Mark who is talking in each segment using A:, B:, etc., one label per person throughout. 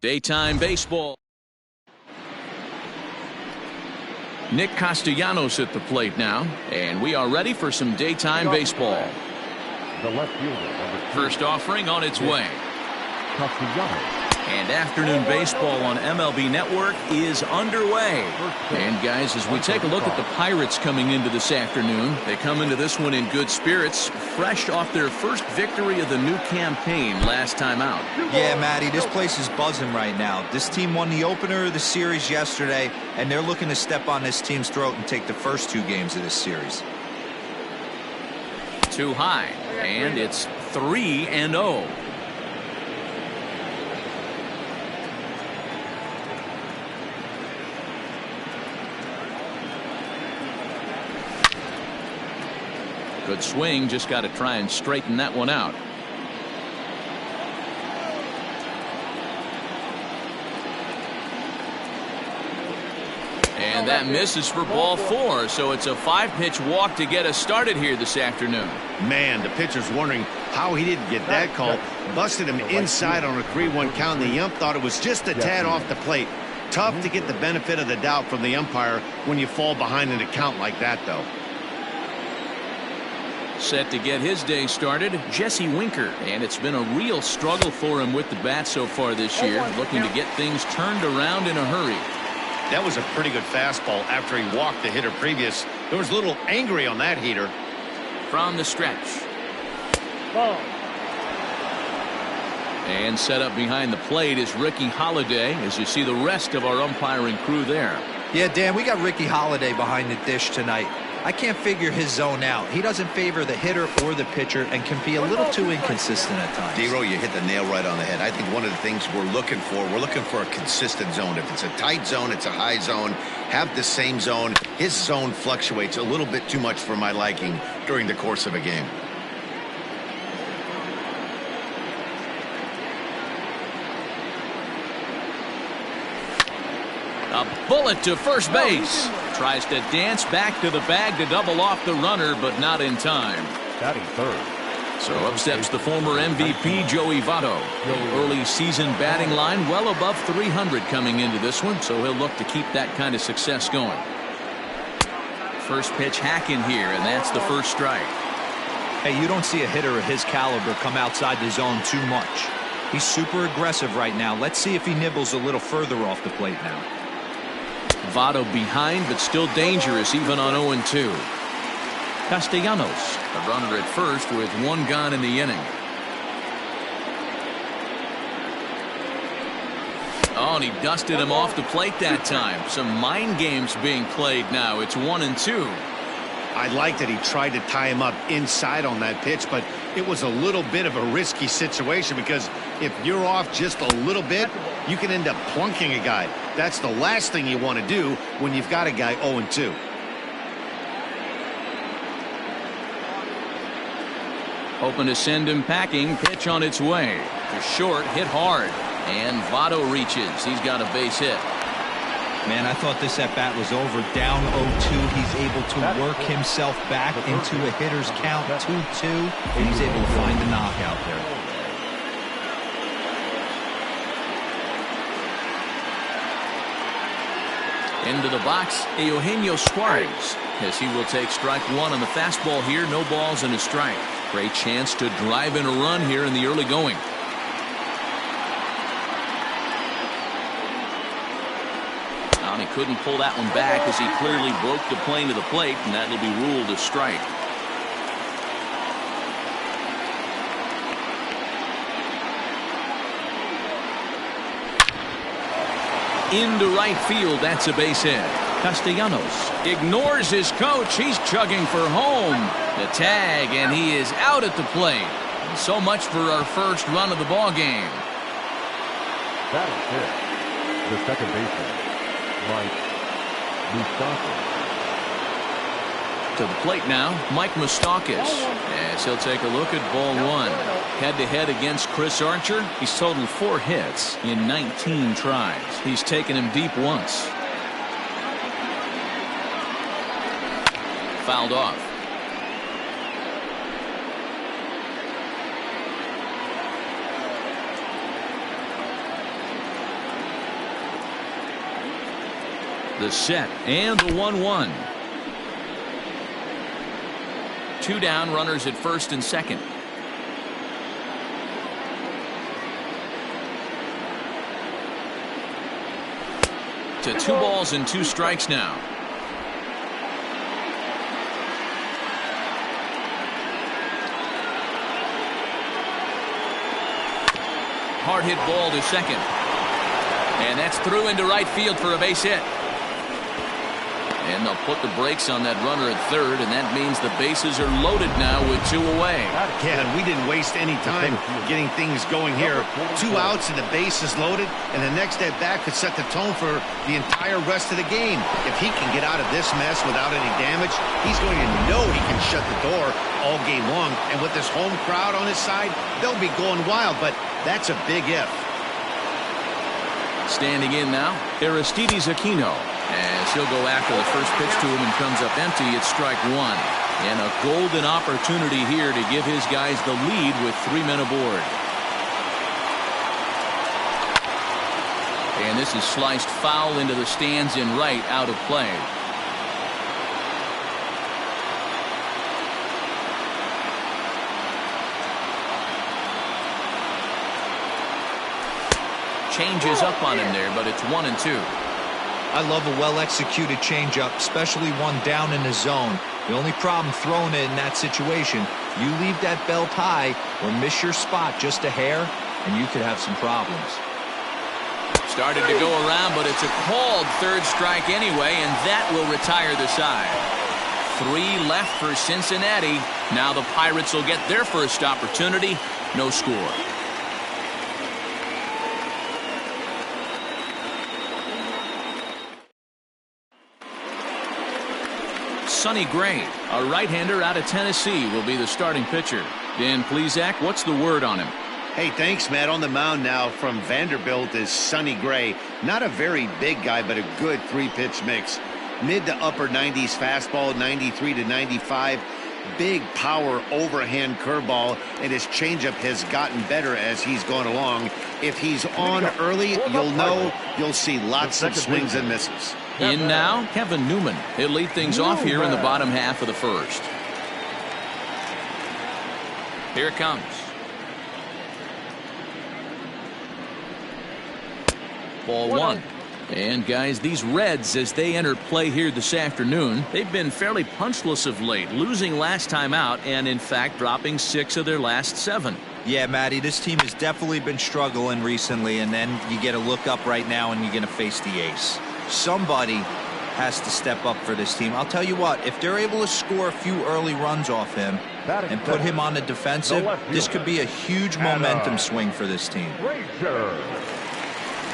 A: Daytime baseball. Nick Castellanos at the plate now, and we are ready for some daytime baseball.
B: The left fielder,
A: first offering on its way.
B: Castellanos.
A: And afternoon baseball on MLB Network is underway. And guys, as we take a look at the Pirates coming into this afternoon, they come into this one in good spirits, fresh off their first victory of the new campaign last time out.
C: Yeah, Matty, this place is buzzing right now. This team won the opener of the series yesterday, and they're looking to step on this team's throat and take the first 2 games of this series.
A: Too high, and it's 3-0. Good swing, just got to try and straighten that one out. And that misses for ball 4, so it's a 5-pitch walk to get us started here this afternoon.
D: Man, the pitcher's wondering how he didn't get that call. Busted him inside on a 3-1 count, and the ump thought it was just a tad off the plate. Tough to get the benefit of the doubt from the umpire when you fall behind in a count like that, though.
A: Set to get his day started, Jesse Winker, and it's been a real struggle for him with the bat so far this year, looking to get things turned around in a hurry.
D: That was a pretty good fastball after he walked the hitter previous. There was a little angry on that heater.
A: From the stretch.
B: Ball.
A: And set up behind the plate is Ricky Holiday, as you see the rest of our umpiring crew there.
C: Yeah, Dan, we got Ricky Holiday behind the dish tonight. I can't figure his zone out. He doesn't favor the hitter or the pitcher and can be a little too inconsistent at times.
E: D-Row, you hit the nail right on the head. I think one of the things we're looking for a consistent zone. If it's a tight zone, it's a high zone. Have the same zone. His zone fluctuates a little bit too much for my liking during the course of a game.
A: A bullet to first base. Tries to dance back to the bag to double off the runner, but not in time.
B: Batting third.
A: So up steps the former MVP Joey Votto. The early season batting line well above 300 coming into this one, so he'll look to keep that kind of success going. First pitch hack in here, and that's the first strike.
C: Hey, you don't see a hitter of his caliber come outside the zone too much. He's super aggressive right now. Let's see if he nibbles a little further off the plate now.
A: Votto behind, but still dangerous even on 0-2. Castellanos, the runner at first with 1 gone in the inning. Oh, and he dusted him off the plate that time. Some mind games being played now. It's 1-2.
D: I like that he tried to tie him up inside on that pitch, but it was a little bit of a risky situation because if you're off just a little bit, you can end up plunking a guy. That's the last thing you want to do when you've got a guy 0-2.
A: Hoping to send him packing. Pitch on its way. To short, hit hard. And Votto reaches. He's got a base hit.
C: Man, I thought this at-bat was over. Down 0-2. He's able to work himself back into a hitter's count 2-2. And he's able to find the knockout there.
A: Into the box, Eugenio Suarez, as he will take strike 1 on the fastball here. No balls and a strike. Great chance to drive in a run here in the early going. And he couldn't pull that one back as he clearly broke the plane to the plate, and that'll be ruled a strike. Into right field, that's a base hit. Castellanos ignores his coach. He's chugging for home. The tag, and he is out at the plate. And so much for our first run of the ball game.
B: Batting fifth. The second baseman, Mike Moustakas.
A: To the plate now, Mike Moustakas, as he'll take a look at ball 1. Head-to-head against Chris Archer. He's totaled 4 hits in 19 tries. He's taken him deep once. Fouled off. The set and the 1-1. 2 down, runners at first and second. To 2 balls and 2 strikes now. Hard hit ball to second. And that's through into right field for a base hit. And they'll put the brakes on that runner at third, and that means the bases are loaded now with 2 away.
D: Yeah, and we didn't waste any time getting things going here. 2 outs and the base is loaded, and the next at bat could set the tone for the entire rest of the game. If he can get out of this mess without any damage, he's going to know he can shut the door all game long. And with this home crowd on his side, they'll be going wild, but that's a big if.
A: Standing in now, Aristides Aquino. As he'll go after the first pitch to him and comes up empty, it's strike 1. And a golden opportunity here to give his guys the lead with 3 men aboard. And this is sliced foul into the stands in right, out of play. Changes up on him there, but it's 1-2.
C: I love a well-executed changeup, especially one down in the zone. The only problem throwing it in that situation, you leave that belt high or miss your spot just a hair, and you could have some problems.
A: Started to go around, but it's a called third strike anyway, and that will retire the side. 3 left for Cincinnati. Now the Pirates will get their first opportunity. No score. Sonny Gray, a right-hander out of Tennessee, will be the starting pitcher. Dan Plesac, what's the word on him?
D: Hey, thanks, Matt. On the mound now from Vanderbilt is Sonny Gray. Not a very big guy, but a good 3-pitch mix. Mid to upper 90s fastball, 93 to 95. Big power overhand curveball, and his changeup has gotten better as he's gone along. If he's on early, you'll see lots of swings and misses.
A: In now, Kevin Newman. He'll lead things off here in the bottom half of the first. Here it comes. Ball 1. And guys, these Reds, as they enter play here this afternoon, they've been fairly punchless of late, losing last time out and in fact dropping 6 of their last 7.
C: Yeah, Matty, this team has definitely been struggling recently, and then you get a look up right now and you're going to face the ace. Somebody has to step up for this team. I'll tell you what, if they're able to score a few early runs off him and put him on the defensive, this could be a huge momentum swing for this team.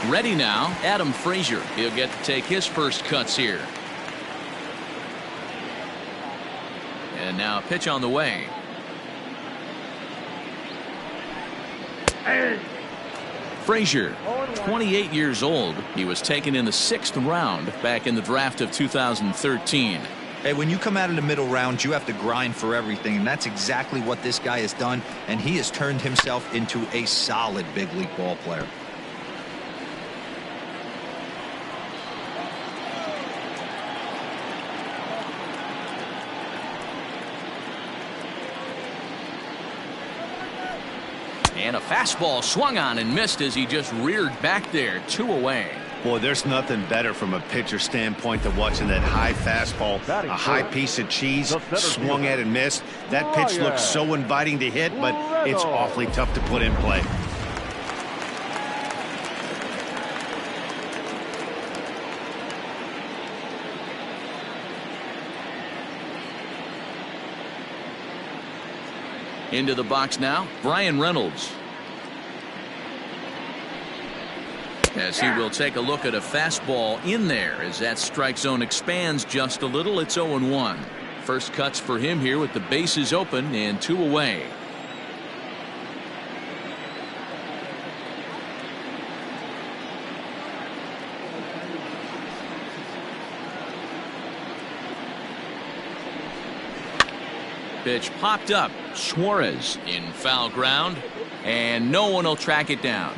A: Ready now, Adam Frazier. He'll get to take his first cuts here. And now a pitch on the way. Frazier, 28 years old. He was taken in the 6th round back in the draft of 2013.
C: Hey, when you come out of the middle round, you have to grind for everything, and that's exactly what this guy has done, and he has turned himself into a solid big league ball player.
A: And a fastball swung on and missed as he just reared back there. 2 away.
D: Boy, there's nothing better from a pitcher standpoint than watching that high fastball, a high piece of cheese, swung at and missed. That pitch looks so inviting to hit, but it's awfully tough to put in play.
A: Into the box now, Brian Reynolds. As he will take a look at a fastball in there as that strike zone expands just a little. It's 0-1. First cuts for him here with the bases open and 2 away. Pitch popped up. Suarez in foul ground, and no one will track it down.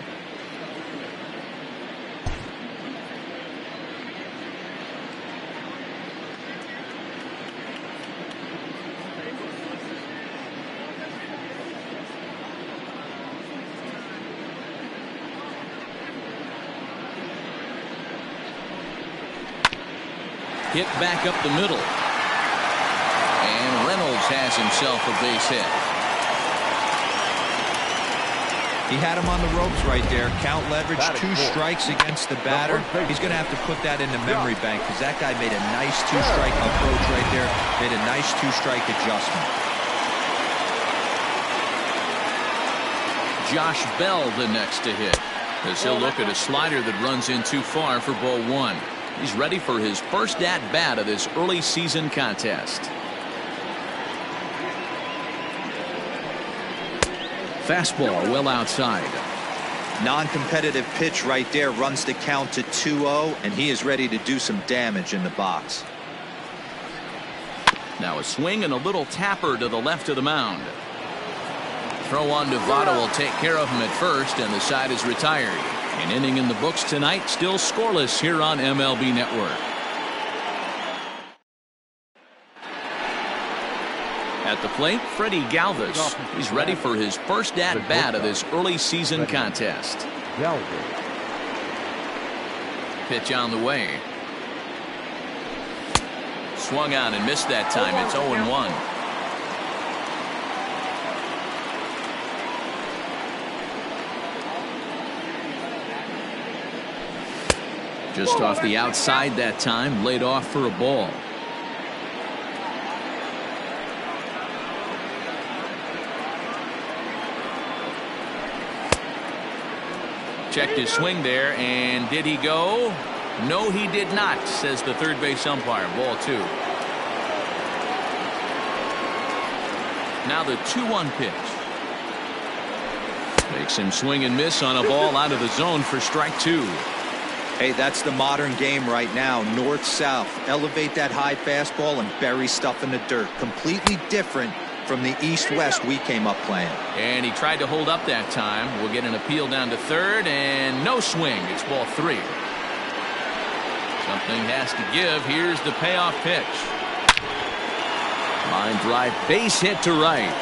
A: Hit back up the middle. And Reynolds has himself a base hit.
C: He had him on the ropes right there. Count leverage, 2 strikes against the batter. He's going to have to put that in the memory bank because that guy made a nice 2-strike approach right there. Made a nice 2-strike adjustment.
A: Josh Bell the next to hit, as he'll look at a slider that runs in too far for ball 1. He's ready for his first at-bat of this early season contest. Fastball well outside.
C: Non-competitive pitch right there, runs the count to 2-0, and he is ready to do some damage in the box.
A: Now a swing and a little tapper to the left of the mound. Throw on to Votto will take care of him at first, and the side is retired. An inning in the books tonight, still scoreless here on MLB Network. At the plate, Freddie Galvis. He's ready for his first at-bat of this early season contest. Pitch on the way. Swung on and missed that time. It's 0-1. Just off the outside that time, laid off for a ball. Checked his swing there, and did he go? No, he did not, says the third base umpire. Ball 2. Now the 2-1 pitch. Makes him swing and miss on a ball out of the zone for strike 2.
C: Hey, that's the modern game right now. North-south. Elevate that high fastball and bury stuff in the dirt. Completely different from the east-west we came up playing.
A: And he tried to hold up that time. We'll get an appeal down to third, and no swing. It's ball 3. Something has to give. Here's the payoff pitch. Line drive, base hit to right.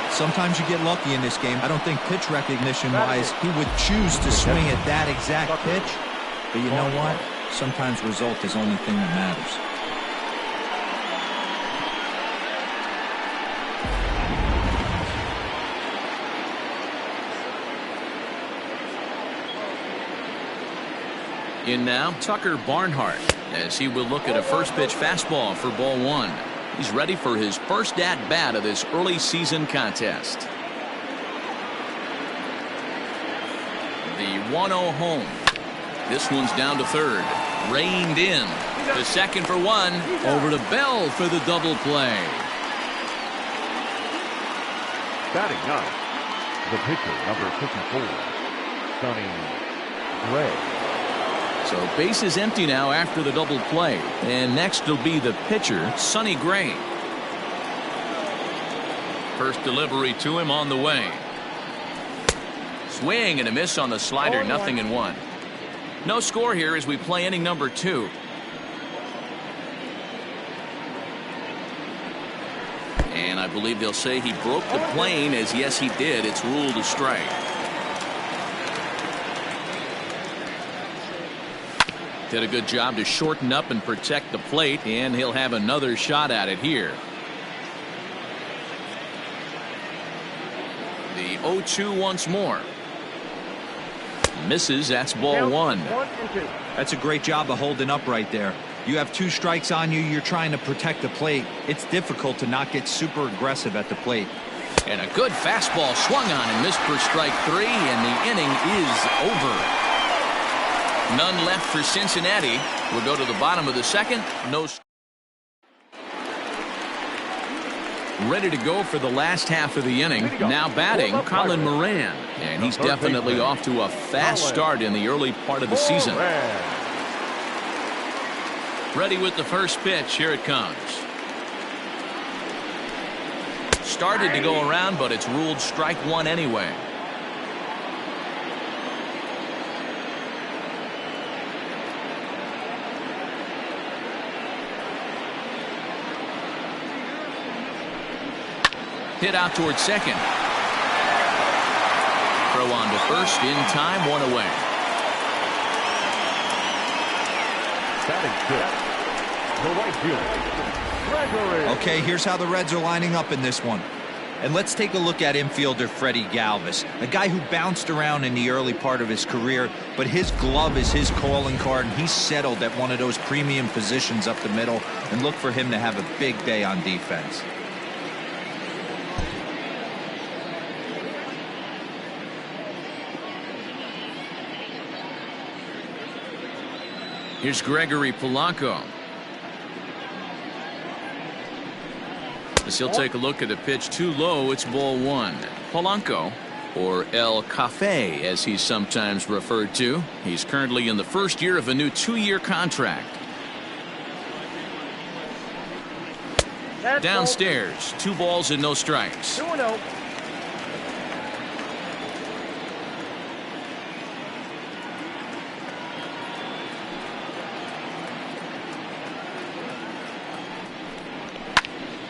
C: Sometimes you get lucky in this game. I don't think pitch recognition-wise he would choose to swing at that exact pitch. But you know what? Sometimes result is the only thing that matters.
A: In now, Tucker Barnhart, as he will look at a first pitch fastball for ball 1. He's ready for his first at-bat of this early season contest. The 1-0 home. This one's down to third. Reined in. The second for 1. Over to Bell for the double play.
B: Batting ninth, the pitcher, number 54, Sonny Gray.
A: So base is empty now after the double play. And next will be the pitcher, Sonny Gray. First delivery to him on the way. Swing and a miss on the slider. 0-1. No score here as we play inning number 2. And I believe they'll say he broke the plane, as yes he did. It's ruled a strike. Did a good job to shorten up and protect the plate, and he'll have another shot at it here. The 0-2 once more. Misses. That's ball 1.
C: That's a great job of holding up right there. You have 2 strikes on you. You're trying to protect the plate. It's difficult to not get super aggressive at the plate.
A: And a good fastball swung on and missed for strike 3, and the inning is over. None left for Cincinnati. We'll go to the bottom of the second. No. Ready to go for the last half of the inning. Now batting, Colin Moran. And he's definitely off to a fast start in the early part of the season. Ready with the first pitch. Here it comes. Started to go around, but it's ruled strike 1 anyway. Hit out towards second. Throw on to first in time, 1 away.
B: Batting fifth, the right fielder, Gregory.
C: Okay, here's how the Reds are lining up in this one. And let's take a look at infielder Freddie Galvis, a guy who bounced around in the early part of his career, but his glove is his calling card, and he's settled at one of those premium positions up the middle, and look for him to have a big day on defense.
A: Here's Gregory Polanco. As he'll take a look at a pitch too low, it's ball one. Polanco, or El Cafe as he's sometimes referred to. He's currently in the first year of a new 2-year contract. Downstairs, 2 balls and no strikes.
B: 2-0.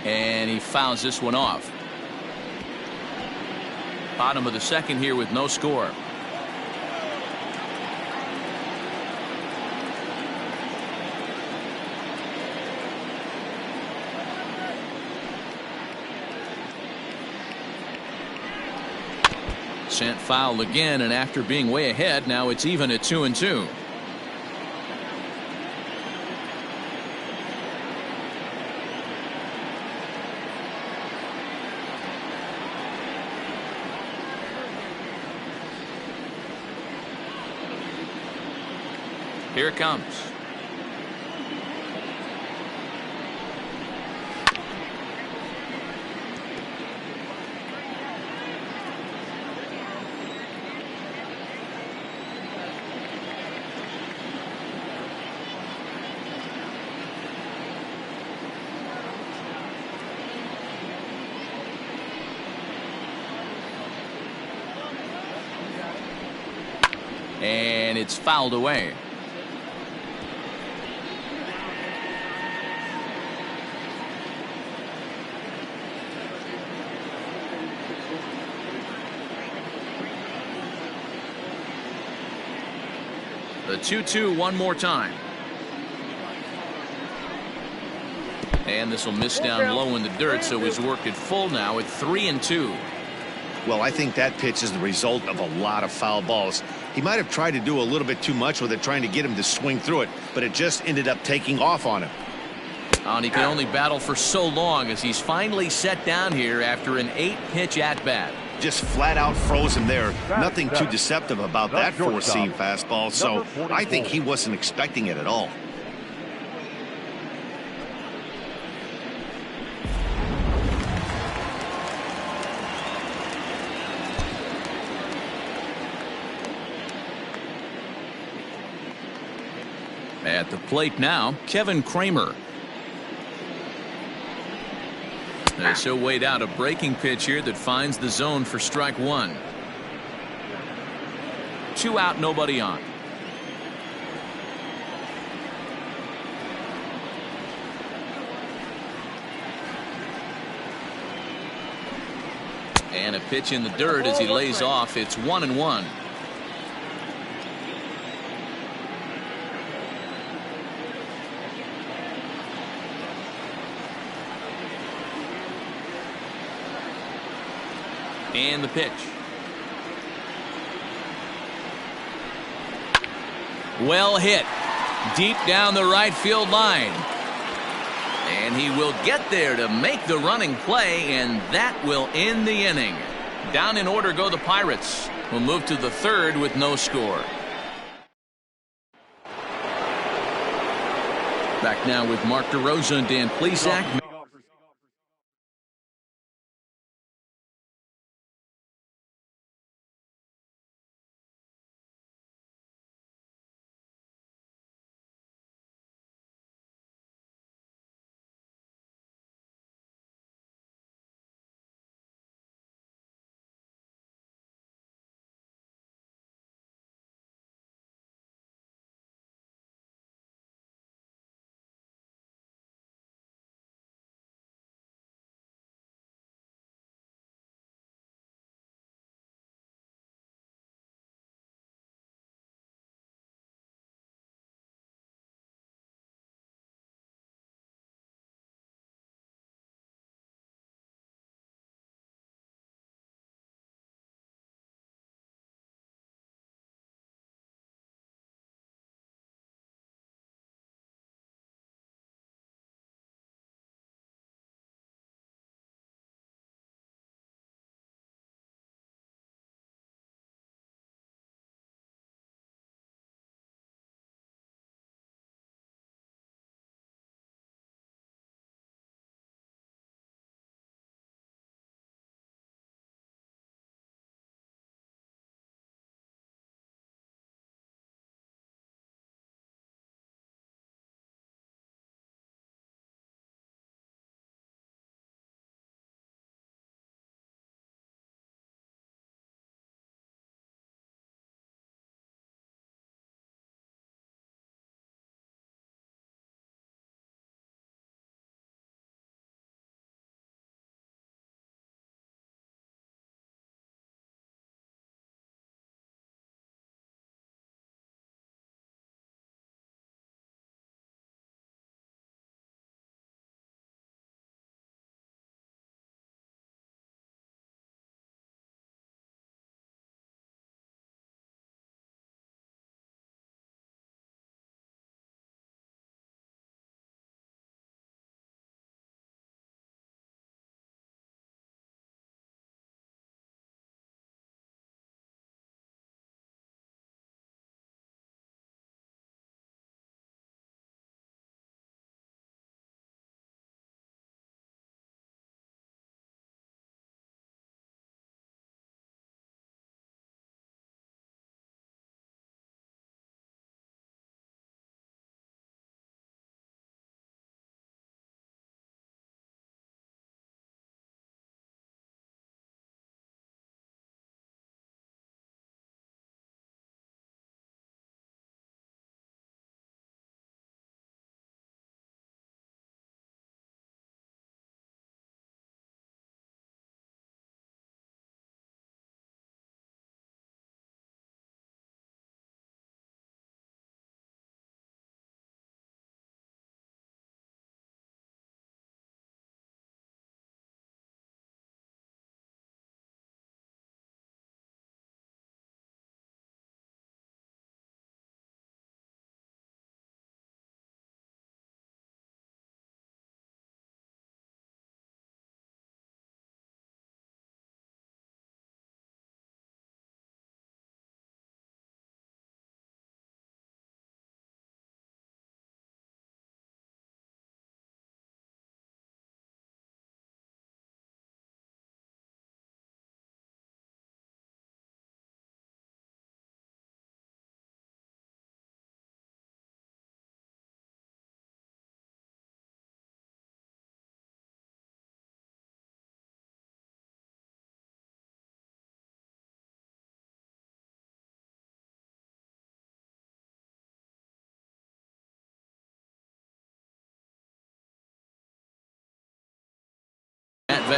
A: And he fouls this one off. Bottom of the second here with no score. Sent foul again, and after being way ahead, now it's even at 2-2. Here it comes. And it's fouled away. The 2-2 one more time. And this will miss down low in the dirt, so he's worked it full now at 3-2.
D: Well, I think that pitch is the result of a lot of foul balls. He might have tried to do a little bit too much with it, trying to get him to swing through it, but it just ended up taking off on him.
A: And he can only battle for so long as he's finally set down here after an 8-pitch at-bat.
D: Just flat out froze him there. Nothing too deceptive about that four-seam fastball, so I think he wasn't expecting it at all.
A: At the plate now, Kevin Kramer. As he'll wait out a breaking pitch here that finds the zone for strike one. 2 out, nobody on. And a pitch in the dirt as he lays off. It's 1-1. And the pitch. Well hit. Deep down the right field line. And he will get there to make the running play, and that will end the inning. Down in order go the Pirates. We'll move to the third with no score. Back now with Mark DeRosa and Dan Plesac.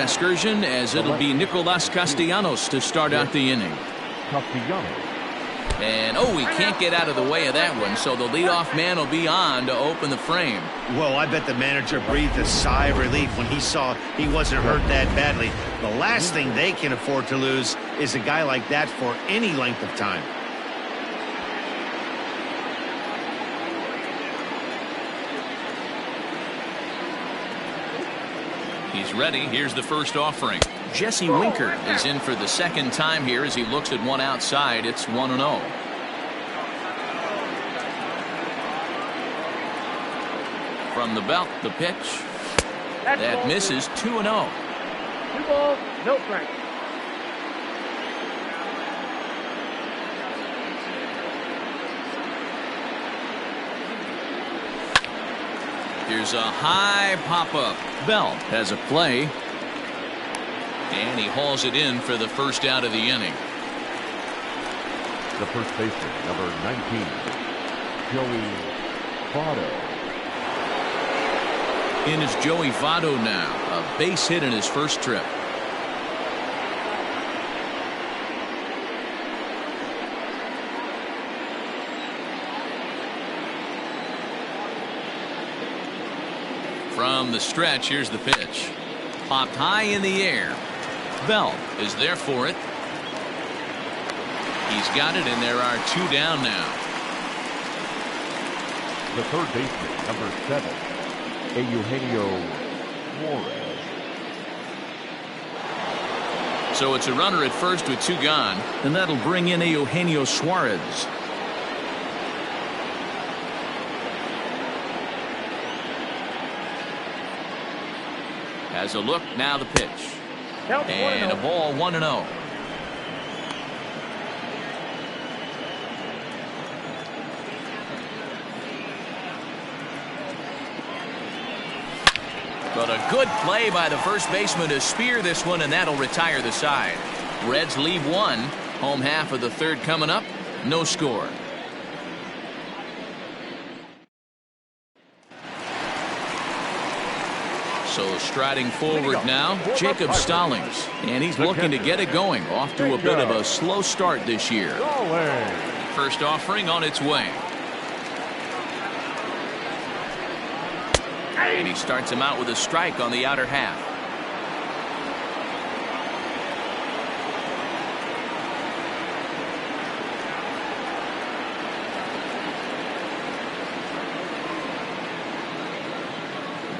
A: excursion, as it'll be Nicolas Castellanos to start out the inning.
B: Castellanos.
A: And, oh, he can't get out of the way of that one, so the leadoff man will be on to open the frame.
D: Well, I bet the manager breathed a sigh of relief when he saw he wasn't hurt that badly. The last thing they can afford to lose is a guy like that for any length of time.
A: He's ready. Here's the first offering. Jesse Winker is in for the second time here as he looks at one outside. It's 1-0. From the belt, the pitch. That misses. 2-0.
F: 2 balls, no strikes.
A: Here's a high pop-up. Bell has a play. And he hauls it in for the first out of the inning.
B: The first baseman, number 19, Joey Votto.
A: In is Joey Votto now. A base hit in his first trip. From the stretch, here's the pitch. Popped high in the air. Bell is there for it. He's got it, and there are 2 down now.
B: The third baseman, number 7, Eugenio Suarez.
A: So it's a runner at first with 2 gone, and that'll bring in Eugenio Suarez. Has a look, now the pitch. And a ball, 1-0. But a good play by the first baseman to spear this one, and that'll retire the side. Reds lead 1. Home half of the third coming up. No score. So striding forward now, Jacob Stallings. And he's looking to get it going. Off to a bit of a slow start this year. First offering on its way. And he starts him out with a strike on the outer half.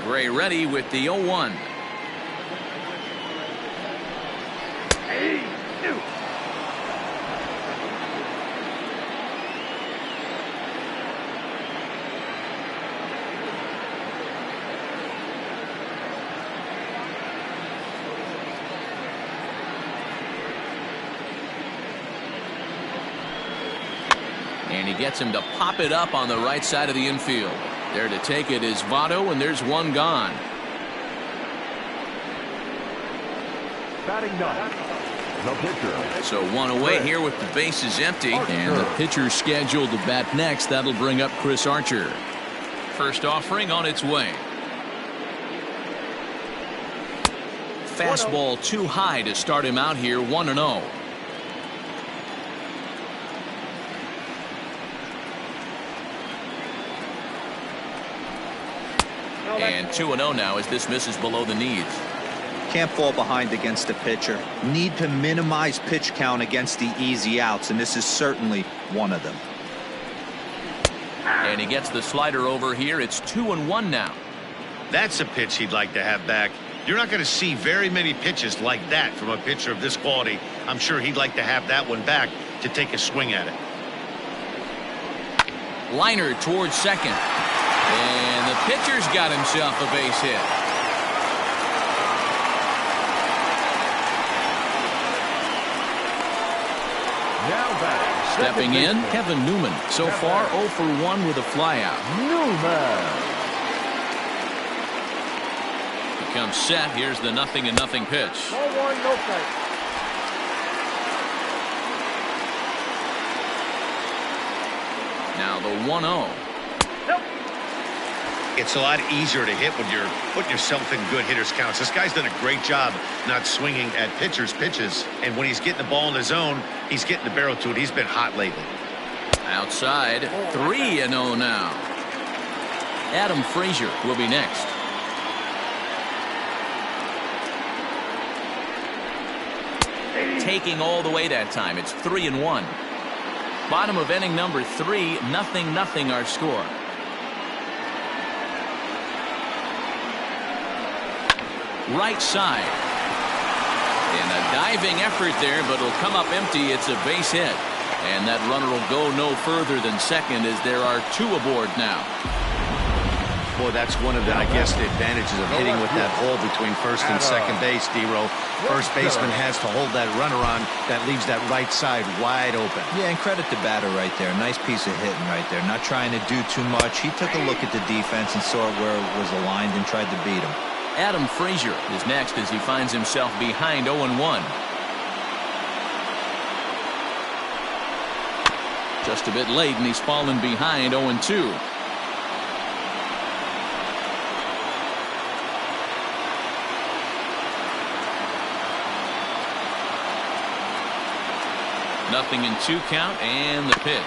A: Gray ready with the 0-1. And he gets him to pop it up on the right side of the infield. There to take it is Votto, and there's 1 gone.
B: Batting 9, the pitcher.
A: So 1 away here with the bases empty. And the pitcher scheduled to bat next. That'll bring up Chris Archer. First offering on its way. Fastball too high to start him out here. 1-0. And 2-0 now as this misses below the needs.
C: Can't fall behind against a pitcher. Need to minimize pitch count against the easy outs, and this is certainly one of them.
A: And he gets the slider over here. It's 2-1 now.
D: That's a pitch he'd like to have back. You're not going to see very many pitches like that from a pitcher of this quality. I'm sure he'd like to have that one back to take a swing at it.
A: Liner towards second. And the pitcher's got himself a base hit.
B: Now batting.
A: Stepping in, Kevin Newman. So far 0 for 1 with a flyout.
B: Newman.
A: Becomes set. Here's the 0-0 pitch.
F: Ball 1, no strike.
A: Now the 1-0.
D: It's a lot easier to hit when you're putting yourself in good hitters counts. This guy's done a great job not swinging at pitchers' pitches. And when he's getting the ball in the zone, he's getting the barrel to it. He's been hot lately.
A: Outside, 3-0 now. Adam Frazier will be next. Taking all the way that time. It's 3-1. Bottom of inning number 3, 0-0 our score. Right side. And a diving effort there, but it'll come up empty. It's a base hit. And that runner will go no further than second as there are 2 aboard now.
D: Boy, that's one of the, I guess, the advantages of hitting with that hole between first and second base, D-Row. First baseman has to hold that runner on. That leaves that right side wide open.
C: Yeah, and credit the batter right there. Nice piece of hitting right there. Not trying to do too much. He took a look at the defense and saw where it was aligned and tried to beat him.
A: Adam Frazier is next as he finds himself behind 0-1. Just a bit late, and he's fallen behind 0-2. Nothing in 2 count, and the pitch.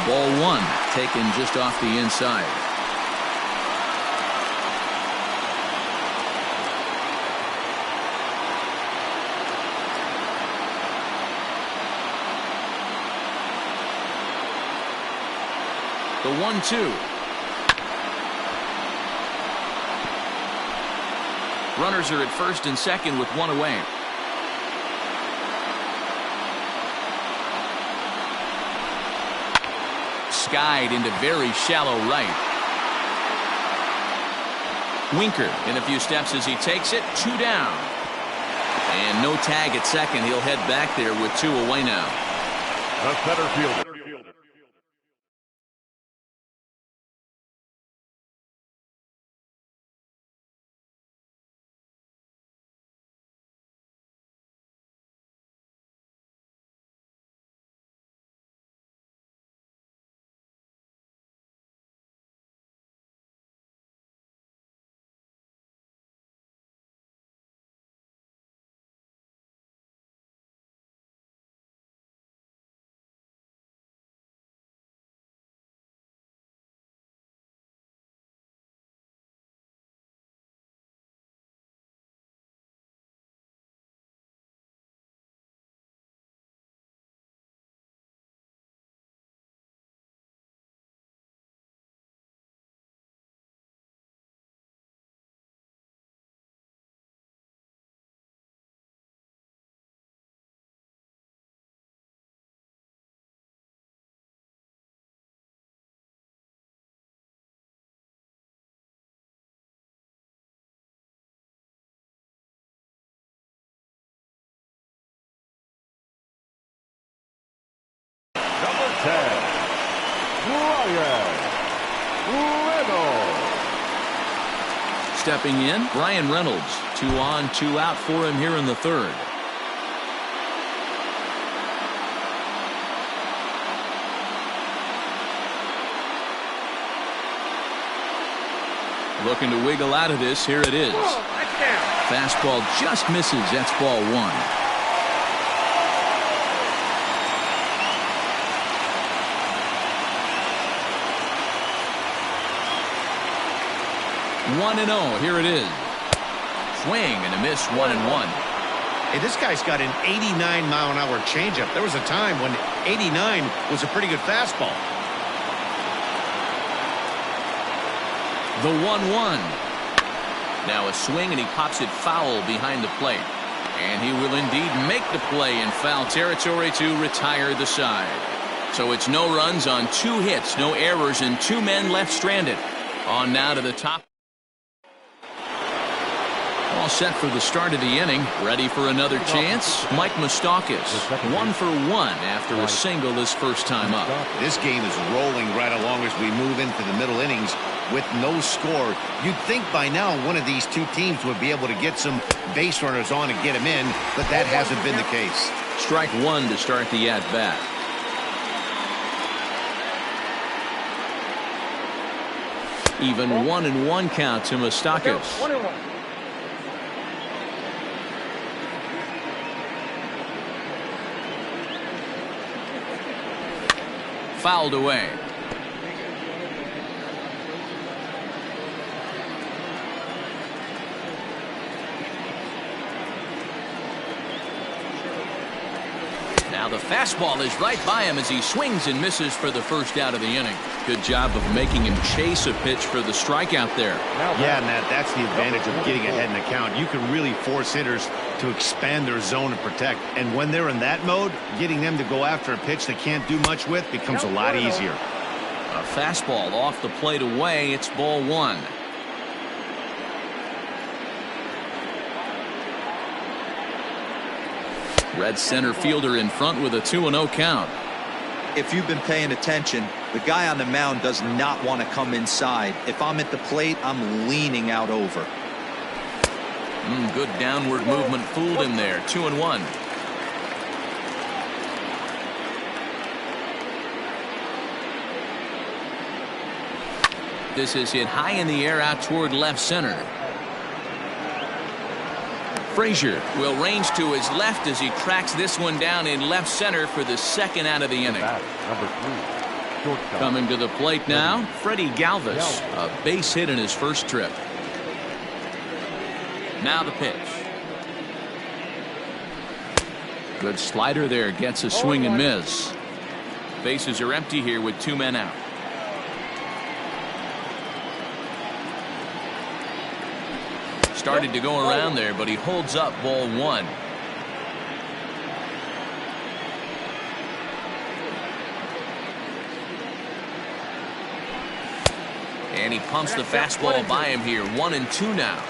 A: Ball 1 taken just off the inside. The 1-2. Runners are at first and second with 1 away. Skied into very shallow right. Winker in a few steps as he takes it. 2 down. And no tag at second. He'll head back there with 2 away now.
B: The center fielder. Number 10, Brian Reynolds.
A: Stepping in, Brian Reynolds. 2 on, 2 out for him here in the 3rd. Looking to wiggle out of this. Here it is. Fastball just misses. That's ball 1. 1-0. Here it is. Swing and a miss. 1-1.
D: Hey, this guy's got an 89-mile-an-hour changeup. There was a time when 89 was a pretty good fastball.
A: The 1-1. Now a swing, and he pops it foul behind the plate. And he will indeed make the play in foul territory to retire the side. So it's no runs on 2 hits, no errors, and 2 men left stranded. On now to the top. All set for the start of the inning. Ready for another chance. Mike Moustakas, 1 for 1 after a single his first time up.
E: This game is rolling right along as we move into the middle innings.
D: with no score. You'd think by now one of these two teams would be able to get some base runners on and get them in, but that hasn't been the case.
A: Strike one to start the at-bat. Even 1-1 count to Moustakas.
F: 1-1.
A: Fouled away. Now the fastball is right by him as he swings and misses for the first out of the inning. Good job of making him chase a pitch for the strikeout there.
D: Yeah, Matt, that's the advantage of getting ahead in the count. You can really force hitters to expand their zone and protect. And when they're in that mode, getting them to go after a pitch they can't do much with becomes a lot easier.
A: A fastball off the plate away. It's ball one. Red center fielder in front with a 2-0 count.
C: If you've been paying attention, the guy on the mound does not want to come inside. If I'm at the plate, I'm leaning out over.
A: Good downward movement fooled him there. 2-1. This is hit high in the air out toward left center. Frazier will range to his left as he tracks this one down in left center for the second out of the inning.
B: Number 3, shortstop.
A: Coming to the plate now, Freddie Galvis, a base hit in his first trip. Now the pitch. Good slider there, gets a swing and miss. Bases are empty here with 2 men out. Started to go around there, but he holds up ball one. And he pumps the fastball by him here. 1-2 now.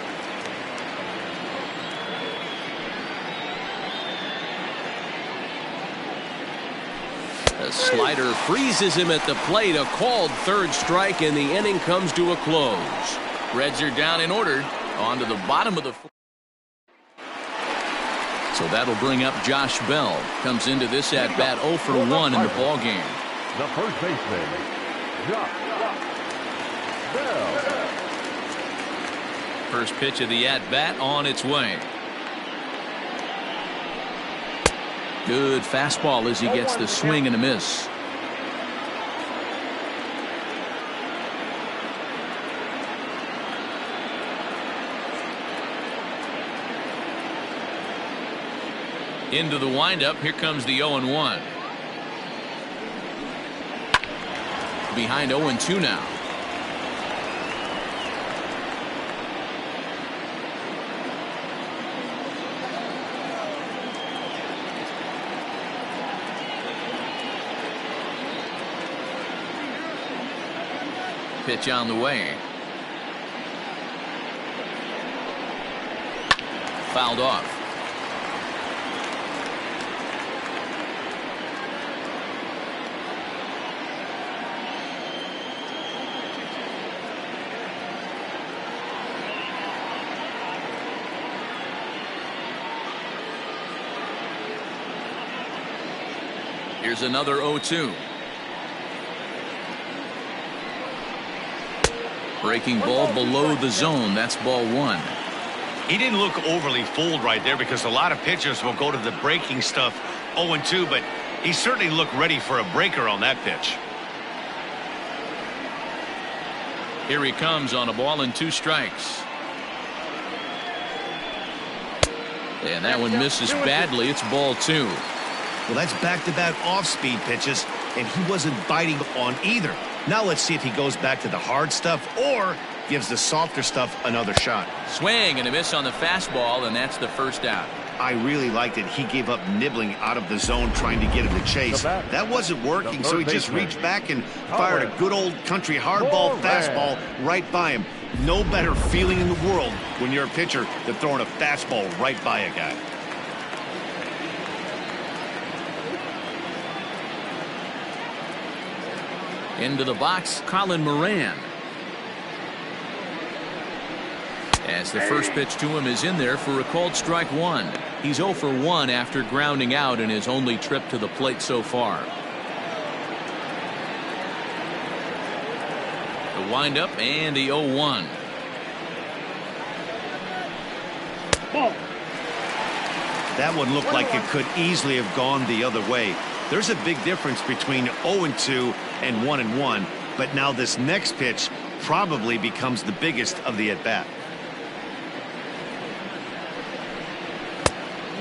A: The slider freezes him at the plate. A called third strike, and the inning comes to a close. Reds are down in order. On to the bottom of the fourth. So that'll bring up Josh Bell. Comes into this at bat 0 for 1 in the ball game.
B: The first baseman, Josh Bell.
A: First pitch of the at bat on its way. Good fastball as he gets the swing and a miss. Into the windup. Here comes the 0-1. Behind 0-2 now. Pitch on the way. Fouled off. Here's another 0-2. Breaking ball below the zone. That's ball one.
D: He didn't look overly fooled right there because a lot of pitchers will go to the breaking stuff 0-2, but he certainly looked ready for a breaker on that pitch.
A: Here he comes on a ball and 2 strikes. And that one misses badly. It's ball 2.
D: Well, that's back-to-back off-speed pitches, and he wasn't biting on either. Now let's see if he goes back to the hard stuff or gives the softer stuff another shot.
A: Swing and a miss on the fastball, and that's the first out.
D: I really liked it. He gave up nibbling out of the zone trying to get him to chase. That wasn't working, so he just reached back and fired a good old country hardball fastball right by him. No better feeling in the world when you're a pitcher than throwing a fastball right by a guy.
A: Into the box, Colin Moran. As the first pitch to him is in there for a called strike one. He's 0 for 1 after grounding out in his only trip to the plate so far. The windup and the 0-1.
D: That one looked like it could easily have gone the other way. There's a big difference between 0-2 and 1-1, but now this next pitch probably becomes the biggest of the at-bat.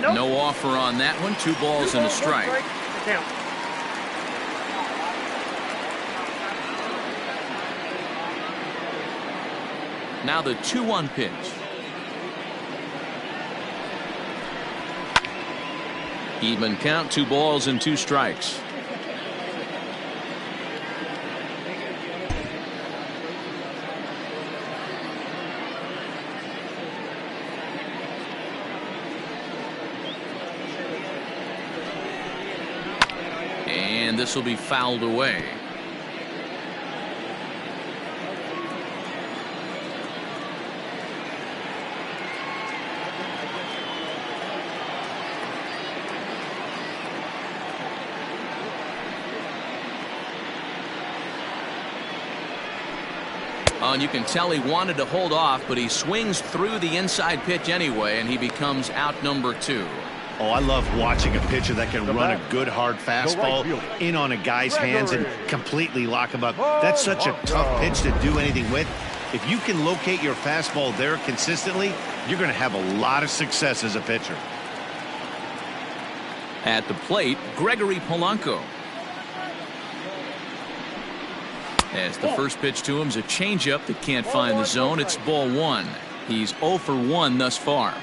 A: No offer on that one. 2 balls and a strike. Now the 2-1 pitch. Even count, 2 balls and 2 strikes. And this will be fouled away. Oh, and you can tell he wanted to hold off, but he swings through the inside pitch anyway, and he becomes out number 2.
D: Oh, I love watching a pitcher that can run a good hard fastball in on a guy's hands and completely lock him up. That's such a tough pitch to do anything with. If you can locate your fastball there consistently, you're going to have a lot of success as a pitcher.
A: At the plate, Gregory Polanco. As the first pitch to him is a changeup that can't find the zone. It's ball 1. He's 0 for 1 thus far.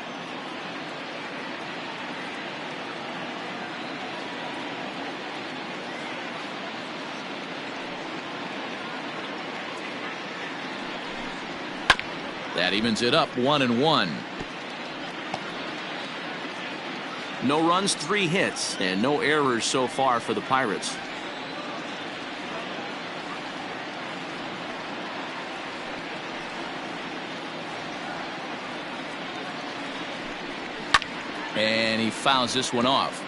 A: That evens it up 1-1. No runs, 3 hits, and no errors so far for the Pirates. And he fouls this one off.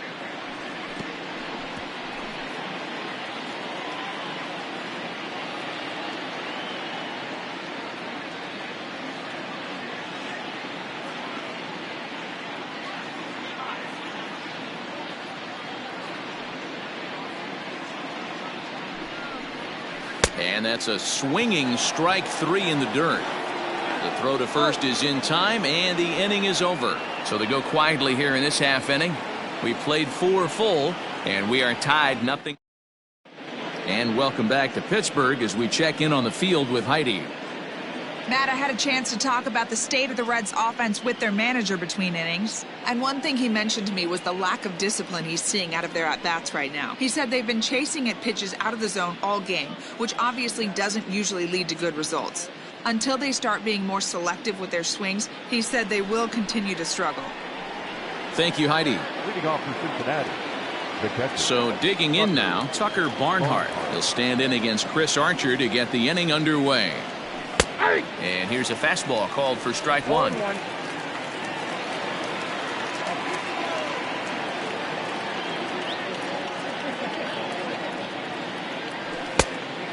A: And that's a swinging strike 3 in the dirt. The throw to first is in time, and the inning is over. So they go quietly here in this half inning. We played 4 full, and we are tied 0. And welcome back to Pittsburgh as we check in on the field with Heidi.
G: Matt, I had a chance to talk about the state of the Reds offense with their manager between innings. And one thing he mentioned to me was the lack of discipline he's seeing out of their at-bats right now. He said they've been chasing at pitches out of the zone all game, which obviously doesn't usually lead to good results. Until they start being more selective with their swings, he said they will continue to struggle.
A: Thank you, Heidi.
B: Leading off for Cincinnati.
A: So digging in now, Tucker Barnhart. He'll stand in against Chris Archer to get the inning underway. And here's a fastball called for strike 1.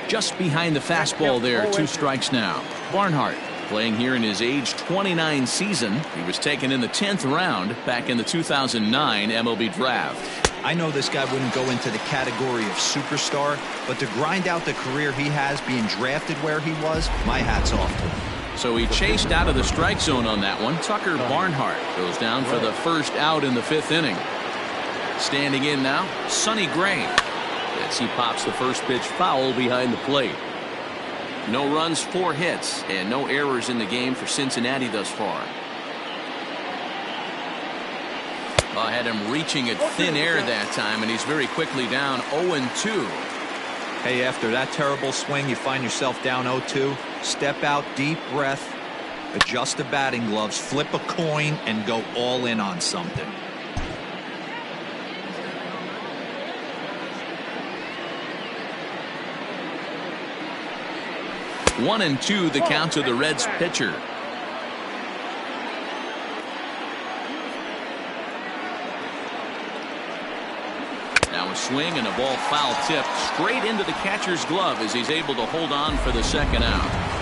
A: Just behind the fastball there, 2 strikes now. Barnhart playing here in his age 29 season. He was taken in the 10th round back in the 2009 MLB draft.
C: I know this guy wouldn't go into the category of superstar, but to grind out the career he has being drafted where he was, my hat's off to him.
A: So he chased out of the strike zone on that one. Tucker Barnhart goes down for the first out in the 5th inning. Standing in now, Sonny Gray. As he pops the first pitch foul behind the plate. No runs, 4 hits, and no errors in the game for Cincinnati thus far. I had him reaching at thin air that time, and he's very quickly down 0-2.
C: Hey, after that terrible swing, you find yourself down 0-2. Step out, deep breath, adjust the batting gloves, flip a coin, and go all in on something. One and 2 the count to the Reds pitcher.
A: swing and a ball foul tipped straight into the catcher's glove as he's able to hold on for the second out.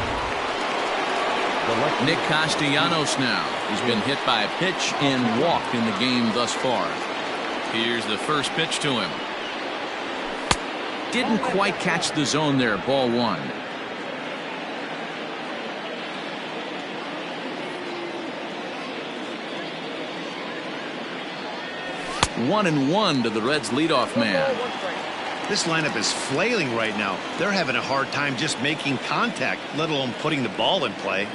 A: Nick Castellanos now. He's been hit by a pitch and walked in the game thus far. Here's the first pitch to him. Didn't quite catch the zone there. Ball one. 1-1 to the Reds leadoff man.
D: This lineup is flailing right now. They're having a hard time just making contact, let alone putting the ball in play.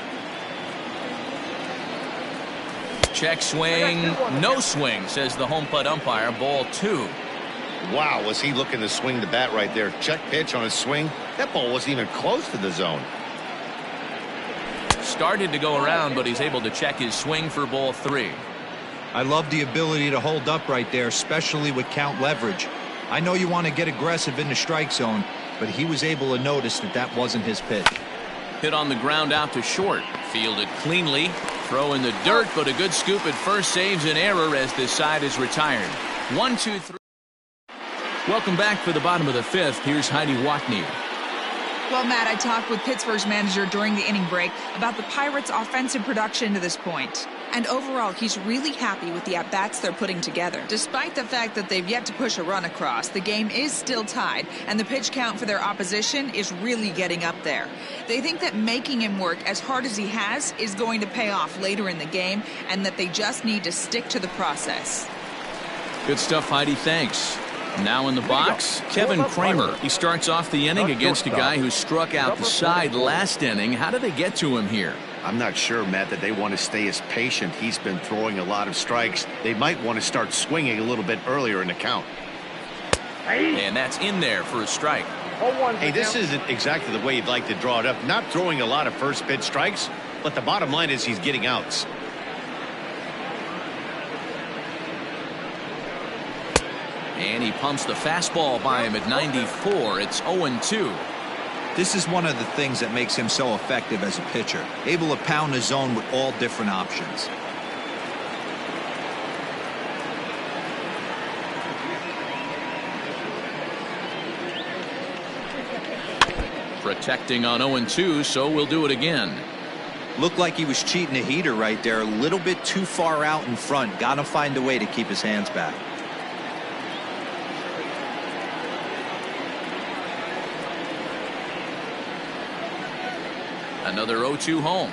A: Check swing, no swing, says the home plate umpire. Ball two.
E: Wow, was he looking to swing the bat right there? Check pitch on his swing. That ball wasn't even close to the zone.
A: Started to go around, but he's able to check his swing for ball three.
C: I love the ability to hold up right there, especially with count leverage. I know you want to get aggressive in the strike zone, but he was able to notice that that wasn't his pitch.
A: Hit on the ground out to short. Fielded cleanly. Throw in the dirt, but a good scoop at first saves an error as this side is retired. 1-2-3. Welcome back for the bottom of the fifth. Here's Heidi Watney.
G: Well, Matt, I talked with Pittsburgh's manager during the inning break about the Pirates' offensive production to this point. And overall, he's really happy with the at-bats they're putting together. Despite the fact that they've yet to push a run across, the game is still tied, and the pitch count for their opposition is really getting up there. They think that making him work as hard as he has is going to pay off later in the game, and that they just need to stick to the process.
A: Good stuff, Heidi. Thanks. Now in the box, Kevin Kramer. He starts off the inning against a guy who struck out the side last inning. How did they get to him here?
D: I'm not sure, Matt, that they want to stay as patient. He's been throwing a lot of strikes. They might want to start swinging a little bit earlier in the count.
A: And that's in there for a strike.
D: Hey, this isn't exactly the way you'd like to draw it up. Not throwing a lot of first pitch strikes, but the bottom line is he's getting outs.
A: And he pumps the fastball by him at 94. It's 0-2.
C: This is one of the things that makes him so effective as a pitcher, able to pound the zone with all different options.
A: Protecting on 0-2, so we'll do it again.
C: Looked like he was cheating a heater right there, a little bit too far out in front. Got to find a way to keep his hands back.
A: Another 0-2 home.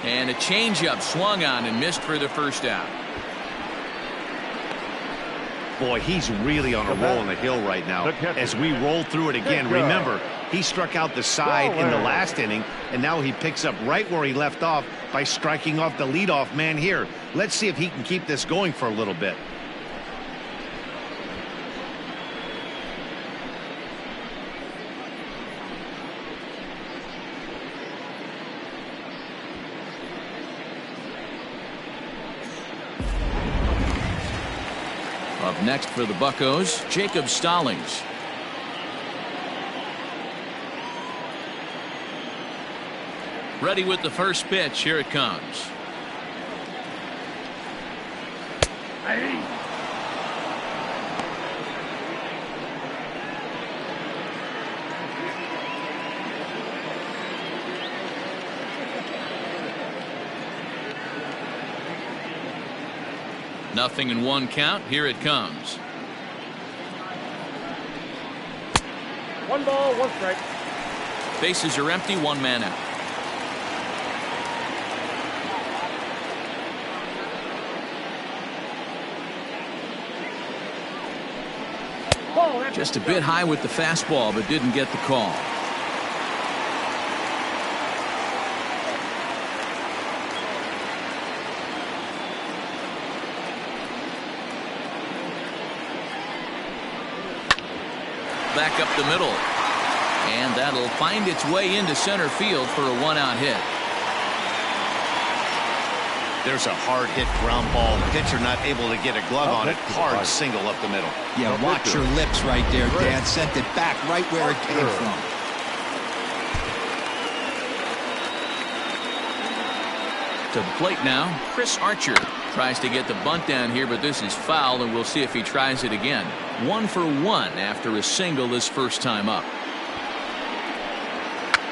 A: And a changeup swung on and missed for the first out.
D: Boy, he's really on a roll on the hill right now. As we roll through it again, remember, he struck out the side in the last inning, and now he picks up right where he left off by striking off the leadoff man here. Let's see if he can keep this going for a little bit.
A: Up next for the Buccos, Jacob Stallings. Ready with the first pitch. Here it comes. Nothing in one count. Here it comes.
F: 1 ball, 1 strike.
A: Bases are empty. One man out. Just a bit high with the fastball, but didn't get the call. Back up the middle. And that'll find its way into center field for a one-out hit.
D: There's a hard hit ground ball. Pitcher not able to get a glove on it. Hard single up the middle.
C: Yeah, watch your lips right there, Dan. Sent it back right where it came from.
A: To the plate now, Chris Archer. Tries to get the bunt down here, but this is foul, and we'll see if he tries it again. 1 for 1 after a single this first time up.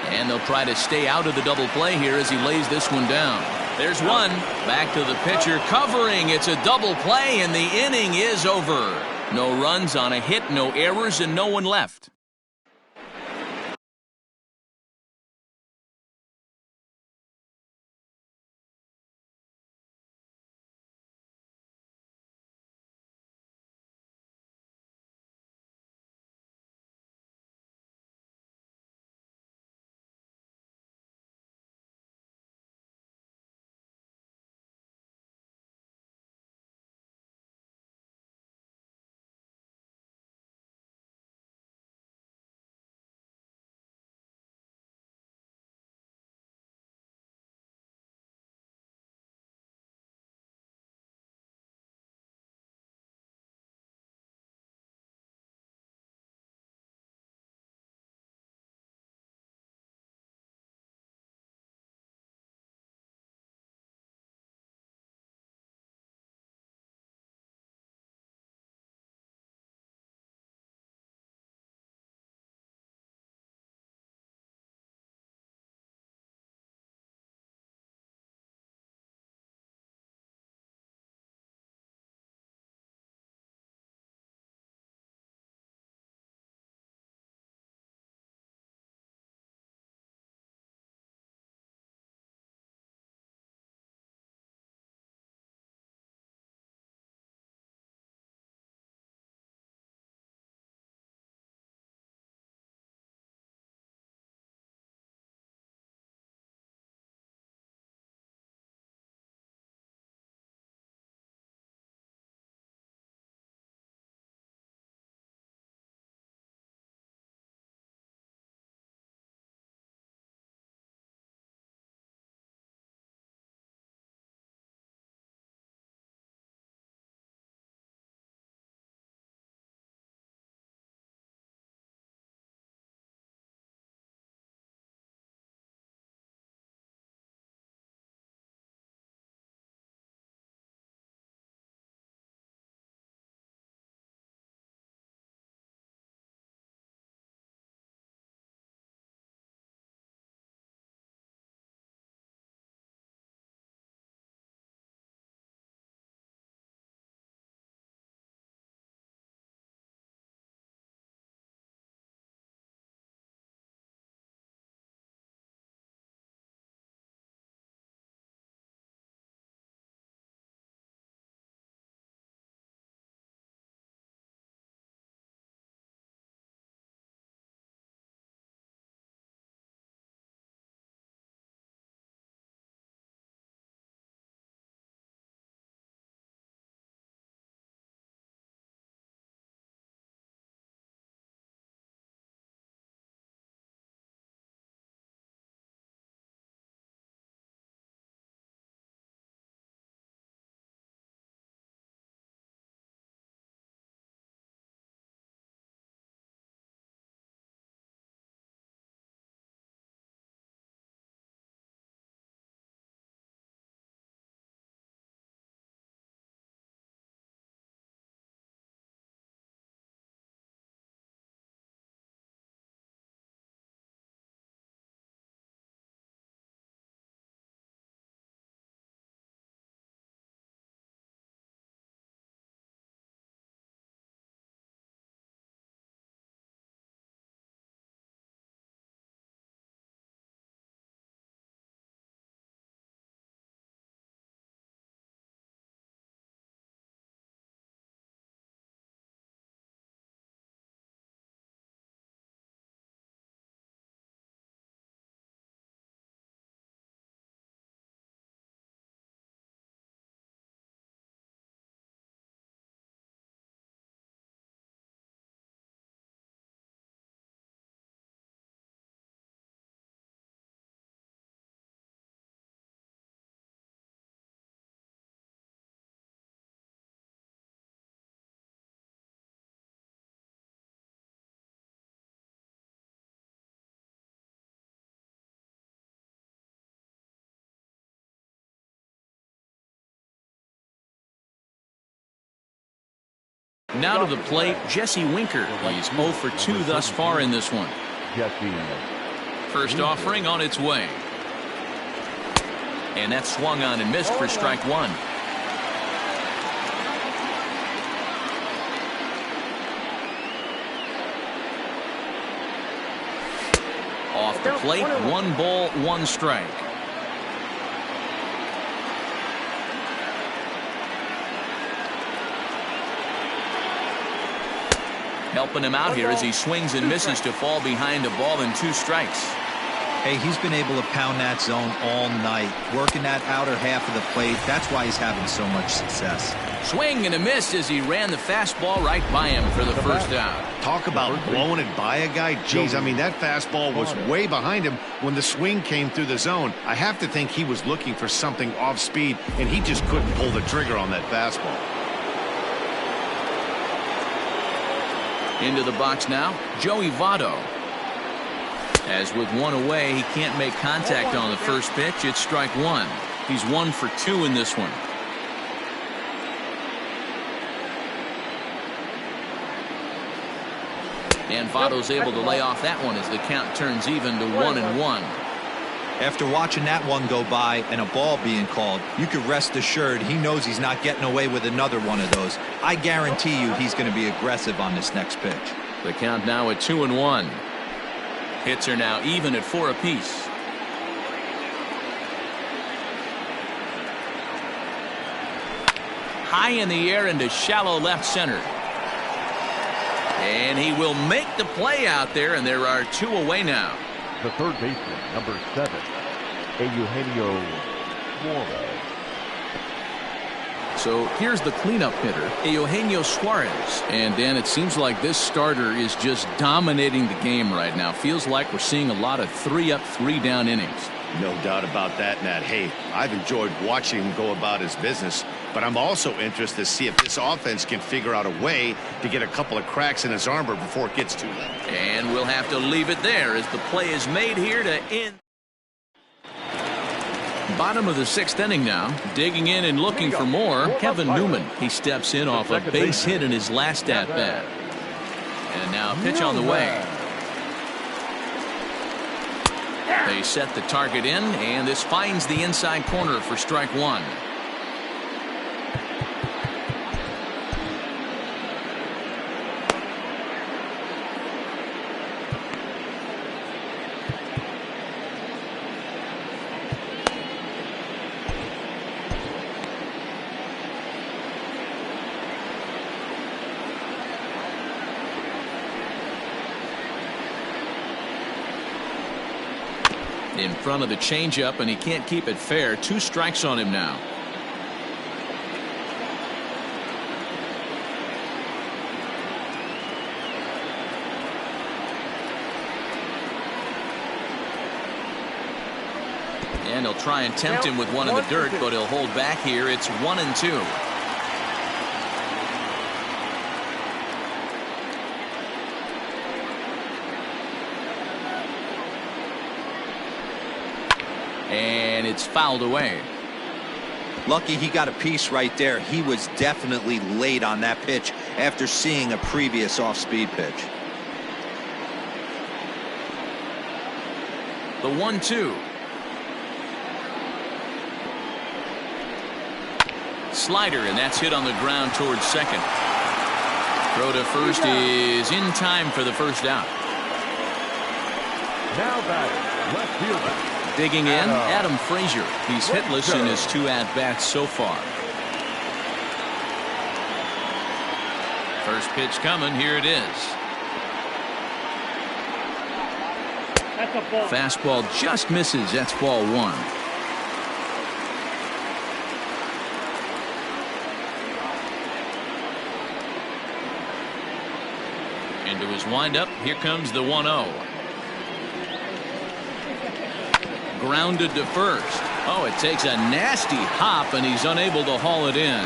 A: And they'll try to stay out of the double play here as he lays this one down. There's one. Back to the pitcher, covering. It's a double play, and the inning is over. No runs on a hit, no errors, and no one left. Now to the plate, Jesse Winker. He's 0 for 2 thus far in this one.
B: Jesse.
A: First offering on its way. And that swung on and missed for strike one. Off the plate, 1 ball, 1 strike. Helping him out here as he swings and misses to fall behind a ball and 2 strikes.
C: Hey, he's been able to pound that zone all night, working that outer half of the plate. That's why he's having so much success.
A: Swing and a miss as he ran the fastball right by him for the first out.
D: Talk about blowing it by a guy. Geez, I mean, that fastball was way behind him when the swing came through the zone. I have to think he was looking for something off speed, and he just couldn't pull the trigger on that fastball.
A: Into the box now, Joey Votto. As with 1 away, he can't make contact on the first pitch. It's strike 1. He's 1 for 2 in this one. And Votto's able to lay off that one as the count turns even to 1-1.
C: After watching that one go by and a ball being called, you can rest assured he knows he's not getting away with another one of those. I guarantee you he's going to be aggressive on this next pitch.
A: The count now at 2-1. Hits are now even at 4 apiece. High in the air into shallow left center. And he will make the play out there, and there are 2 away now.
B: The third baseman, number 7, Eugenio Suarez.
A: So here's the cleanup hitter, Eugenio Suarez. And Dan, it seems like this starter is just dominating the game right now. Feels like we're seeing a lot of 3-up, 3-down innings.
D: No doubt about that, Matt. Hey, I've enjoyed watching him go about his business, but I'm also interested to see if this offense can figure out a way to get a couple of cracks in his armor before it gets too late.
A: And we'll have to leave it there as the play is made here to end. Bottom of the 6th inning now. Digging in and looking for more, Kevin Newman. He steps in off a base hit in his last at-bat. And now a pitch on the way. They set the target in, and this finds the inside corner for strike 1. In front of the changeup, and he can't keep it fair. 2 strikes on him now. And he'll try and tempt him with one in the dirt, but he'll hold back here. It's 1-2. And it's fouled away.
C: Lucky he got a piece right there. He was definitely late on that pitch after seeing a previous off-speed pitch.
A: The 1-2. Slider, and that's hit on the ground towards second. Throw to first is in time for the first out.
B: Now batting, left fielder.
A: Digging in, Adam Frazier. He's hitless in his 2 at-bats so far. First pitch coming. Here it is. Fastball just misses. That's ball 1. Into his windup. Here comes the 1-0. Grounded to first. Oh, it takes a nasty hop, and he's unable to haul it in.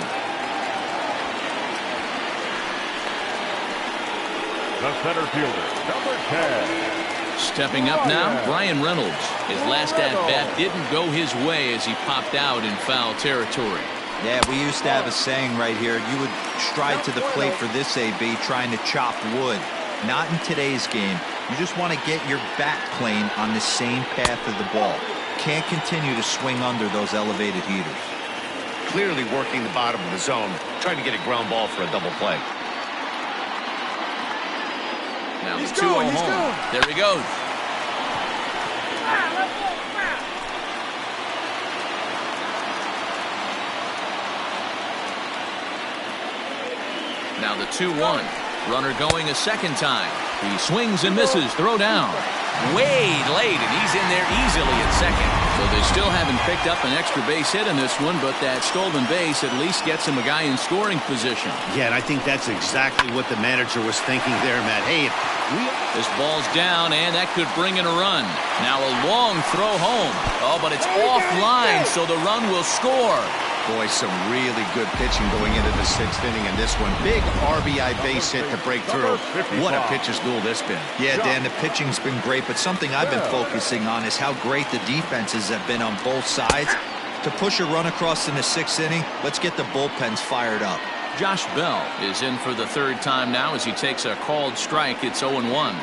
B: The center fielder, number 10.
A: Stepping up now, Brian Reynolds. His last at-bat didn't go his way as he popped out in foul territory.
C: Yeah, we used to have a saying right here. You would stride to the plate for this AB, trying to chop wood. Not in today's game. You just want to get your bat plane on the same path of the ball. Can't continue to swing under those elevated heaters.
E: Clearly working the bottom of the zone, trying to get a ground ball for a double play.
A: Now the 2-0 home. There he goes. Now the 2-1. Runner going a second time. He swings and misses. Throw down. Way late, and he's in there easily at second. So they still haven't picked up an extra base hit in this one, but that stolen base at least gets him a guy in scoring position.
D: Yeah, and I think that's exactly what the manager was thinking there, Matt. Hey,
A: this ball's down, and that could bring in a run. Now a long throw home. Oh, but it's offline, so the run will score.
E: Boy, some really good pitching going into the 6th inning in this one. Big RBI base hit to break through. What a pitcher's duel this been.
C: Yeah, Dan, the pitching's been great, but something I've been focusing on is how great the defenses have been on both sides. To push a run across in the 6th inning, let's get the bullpens fired up.
A: Josh Bell is in for the 3rd time now as he takes a called strike. It's 0-1.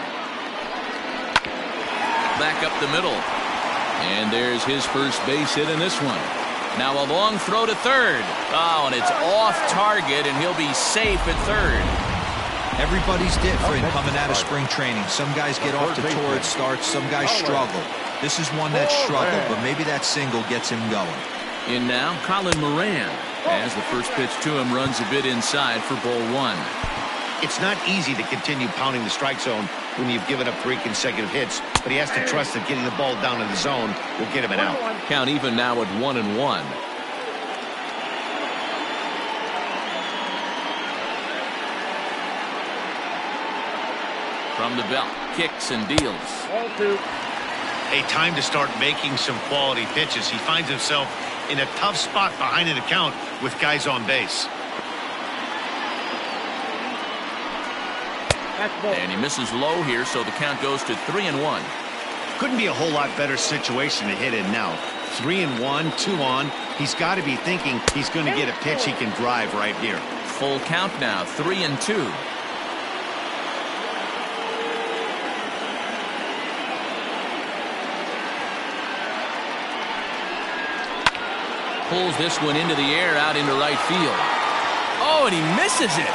A: Back up the middle. And there's his first base hit in this one. Now a long throw to 3rd. Oh, and it's off target, and he'll be safe at 3rd.
C: Everybody's different coming out of spring training. Some guys get off to torrid starts. Some guys struggle. This is one that struggled, but maybe that single gets him going.
A: In now, Colin Moran, as the first pitch to him runs a bit inside for ball 1.
E: It's not easy to continue pounding the strike zone when you've given up 3 consecutive hits, but he has to trust that getting the ball down in the zone will get him an out.
A: Count even now at 1-1. From the belt, kicks and deals.
D: a time to start making some quality pitches. He finds himself in a tough spot behind an account with guys on base.
A: And he misses low here, so the count goes to 3-1.
D: Couldn't be a whole lot better situation to hit in now. 3-1, 2 on. He's got to be thinking he's going to get a pitch he can drive right here.
A: Full count now, 3-2. Pulls this one into the air out into right field. Oh, and he misses it.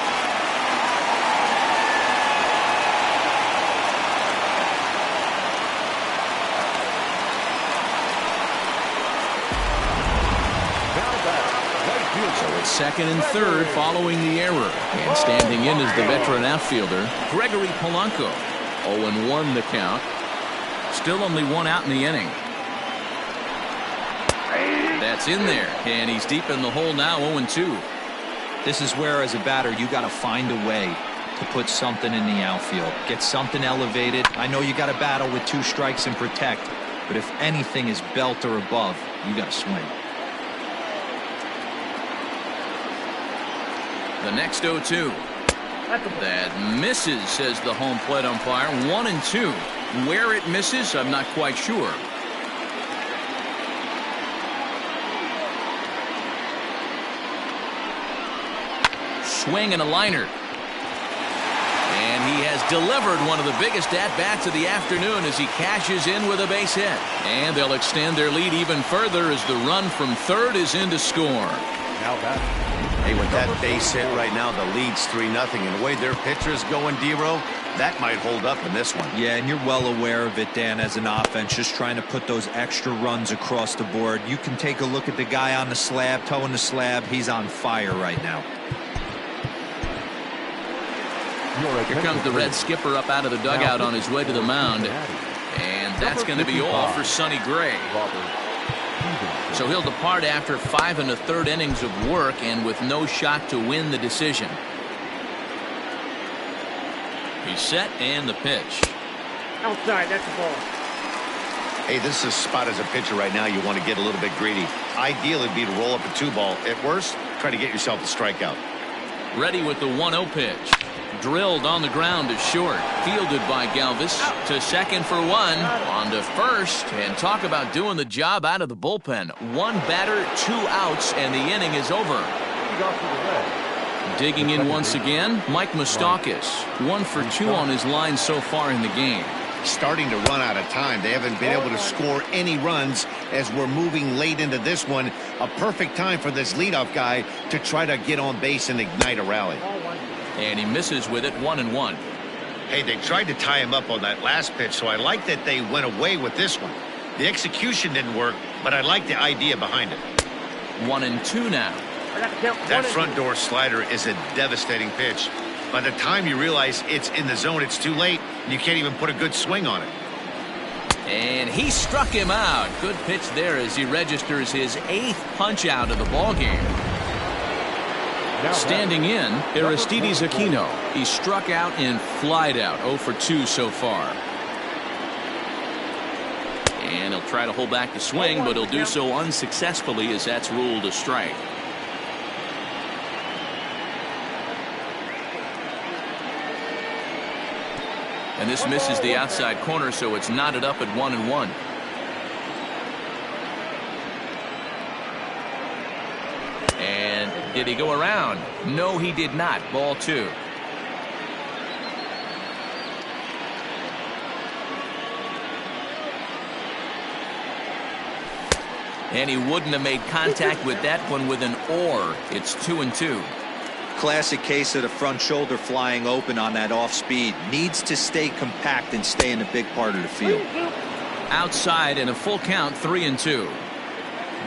A: So it's second and third following the error. And standing in is the veteran outfielder, Gregory Polanco. 0-1 the count. Still only one out in the inning. That's in there, and he's deep in the hole now, 0-2.
C: This is where, as a batter, you got to find a way to put something in the outfield. Get something elevated. I know you got to battle with 2 strikes and protect, but if anything is belt or above, you got to swing.
A: The next 0-2. That misses, says the home plate umpire. 1-2. Where it misses, I'm not quite sure. Swing and a liner. And he has delivered one of the biggest at-bats of the afternoon as he cashes in with a base hit. And they'll extend their lead even further as the run from third is in to score.
B: Now back.
E: Hey, with that base hit right now, the lead's 3-0. And the way their pitcher's going, D-Row, that might hold up in this one.
C: Yeah, and you're well aware of it, Dan, as an offense, just trying to put those extra runs across the board. You can take a look at the guy on the slab, toeing the slab. He's on fire right now.
A: Here comes the Red skipper up out of the dugout on his way to the mound. And that's going to be all for Sonny Gray. So he'll depart after 5 1/3 innings of work and with no shot to win the decision. He's set and the pitch.
F: Outside, that's the ball.
E: Hey, this is a spot as a pitcher right now you want to get a little bit greedy. Ideal would be to roll up a 2-ball. At worst, try to get yourself a strikeout.
A: Ready with the 1-0 pitch. Drilled on the ground to short. Fielded by Galvis. To second for one. On to first. And talk about doing the job out of the bullpen. One batter, 2 outs, and the inning is over. Digging in once again, Mike Moustakas. 1 for 2 on his line so far in the game.
E: Starting to run out of time. They haven't been able to score any runs as we're moving late into this one. A perfect time for this leadoff guy to try to get on base and ignite a rally.
A: And he misses with it, 1-1.
E: Hey, they tried to tie him up on that last pitch, so I like that they went away with this one. The execution didn't work, but I like the idea behind it.
A: 1-2 now.
E: That front door slider is a devastating pitch. By the time you realize it's in the zone, it's too late, and you can't even put a good swing on it.
A: And he struck him out. Good pitch there as he registers his 8th punch out of the ball game. Standing in, Aristides Aquino. He struck out and flied out. 0 for 2 so far. And he'll try to hold back the swing, but he'll do so unsuccessfully as that's ruled a strike. And this misses the outside corner, so it's knotted up at 1-1. And did he go around? No, he did not. Ball 2. And he wouldn't have made contact with that one with an or. It's 2-2.
C: Classic case of the front shoulder flying open on that off speed. Needs to stay compact and stay in a big part of the field.
A: Outside and a full count, 3-2.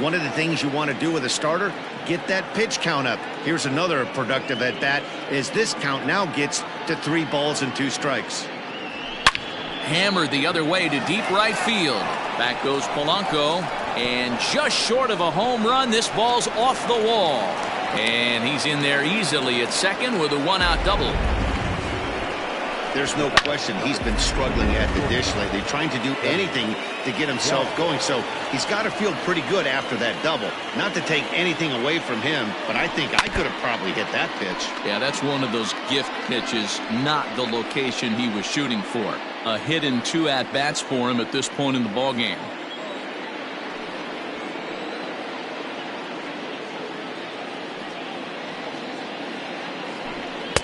D: One of the things you want to do with a starter, get that pitch count up. Here's another productive at bat as this count now gets to 3 balls and 2 strikes.
A: Hammered the other way to deep right field. Back goes Polanco, and just short of a home run, this ball's off the wall. And he's in there easily at second with a 1-out double.
E: There's no question he's been struggling at the dish lately, trying to do anything to get himself going. So he's got to feel pretty good after that double. Not to take anything away from him, but I think I could have probably hit that pitch.
A: Yeah, that's one of those gift pitches, not the location he was shooting for. A hit and 2 at-bats for him at this point in the ballgame.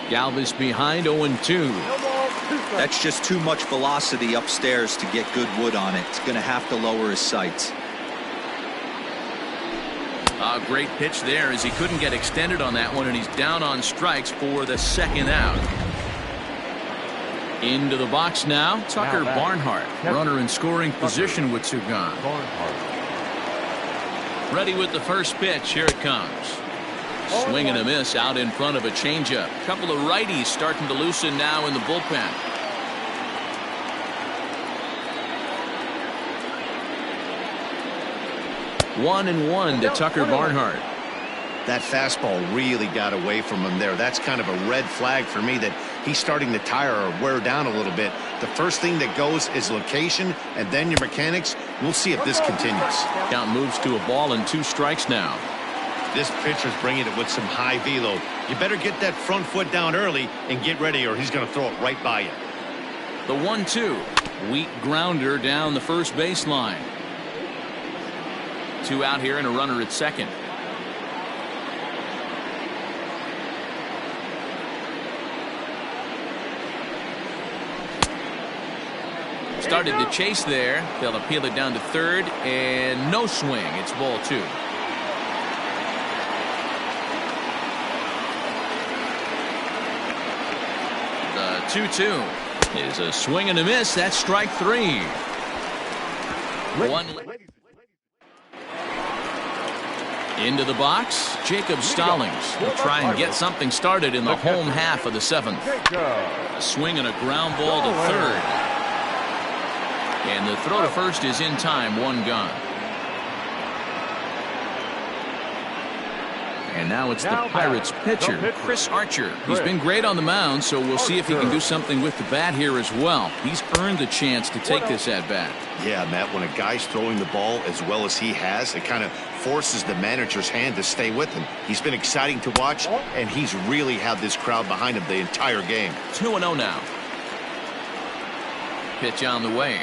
A: Galvis behind, 0-2.
C: That's just too much velocity upstairs to get good wood on it. It's going to have to lower his sights.
A: A great pitch there as he couldn't get extended on that one, and he's down on strikes for the 2nd out. Into the box now, Tucker Barnhart. Runner in scoring position with 2 gone. Ready with the first pitch. Here it comes. Swing and a miss out in front of a changeup. Couple of righties starting to loosen now in the bullpen. One and one to Tucker Barnhart.
E: That fastball really got away from him there. That's kind of a red flag for me that he's starting to tire or wear down a little bit. The first thing that goes is location and then your mechanics. We'll see if this continues.
A: Count moves to a ball and 2 strikes now.
D: This pitcher's bringing it with some high velo. You better get that front foot down early and get ready or he's going to throw it right by you.
A: The 1-2. Weak grounder down the first baseline. 2 out here and a runner at second. Started to chase there. They'll appeal it down to third, and no swing. It's ball 2. The 2-2 is a swing and a miss. That's strike 3. One into the box. Jacob Stallings will try and get something started in the home half of the 7th. A swing and a ground ball to third. And the throw to first is in time. 1 gone. And now it's the Pirates pitcher, Chris Archer. He's been great on the mound, so we'll see if he can do something with the bat here as well. He's earned the chance to take this at bat.
D: Yeah, Matt, when a guy's throwing the ball as well as he has, it kind of forces the manager's hand to stay with him. He's been exciting to watch, and he's really had this crowd behind him the entire game.
A: 2-0 now. Pitch on the way.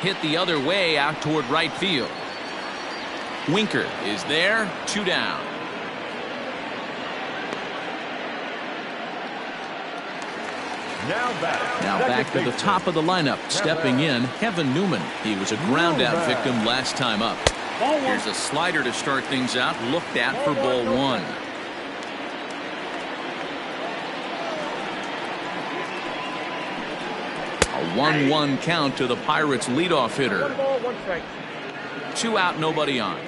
A: Hit the other way out toward right field. Winker is there, 2 down. Now back to the top of the lineup. Stepping in, Kevin Newman. He was a ground-out victim last time up. Here's a slider to start things out, looked at for ball 1. A 1-1 count to the Pirates' leadoff hitter.
F: 1 ball, 1 strike.
A: 2 out, nobody on.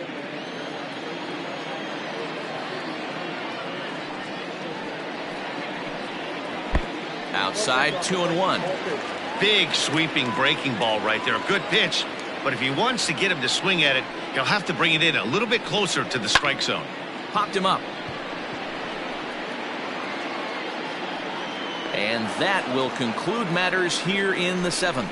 A: Outside, 2-1.
D: Big sweeping breaking ball right there. A good pitch. But if he wants to get him to swing at it, he'll have to bring it in a little bit closer to the strike zone.
A: Popped him up. And that will conclude matters here in the 7th.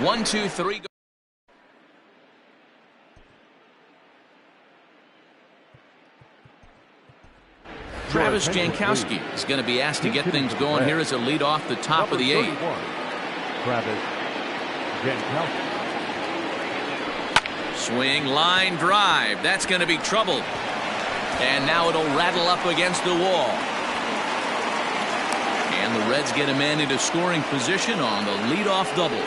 A: 1, 2, 3. Go. Travis Jankowski is going to be asked to get things going here as a lead off the top of the 8th.
B: Travis Jankowski.
A: Swing, line, drive. That's going to be trouble. And now it'll rattle up against the wall. And the Reds get a man into scoring position on the leadoff double.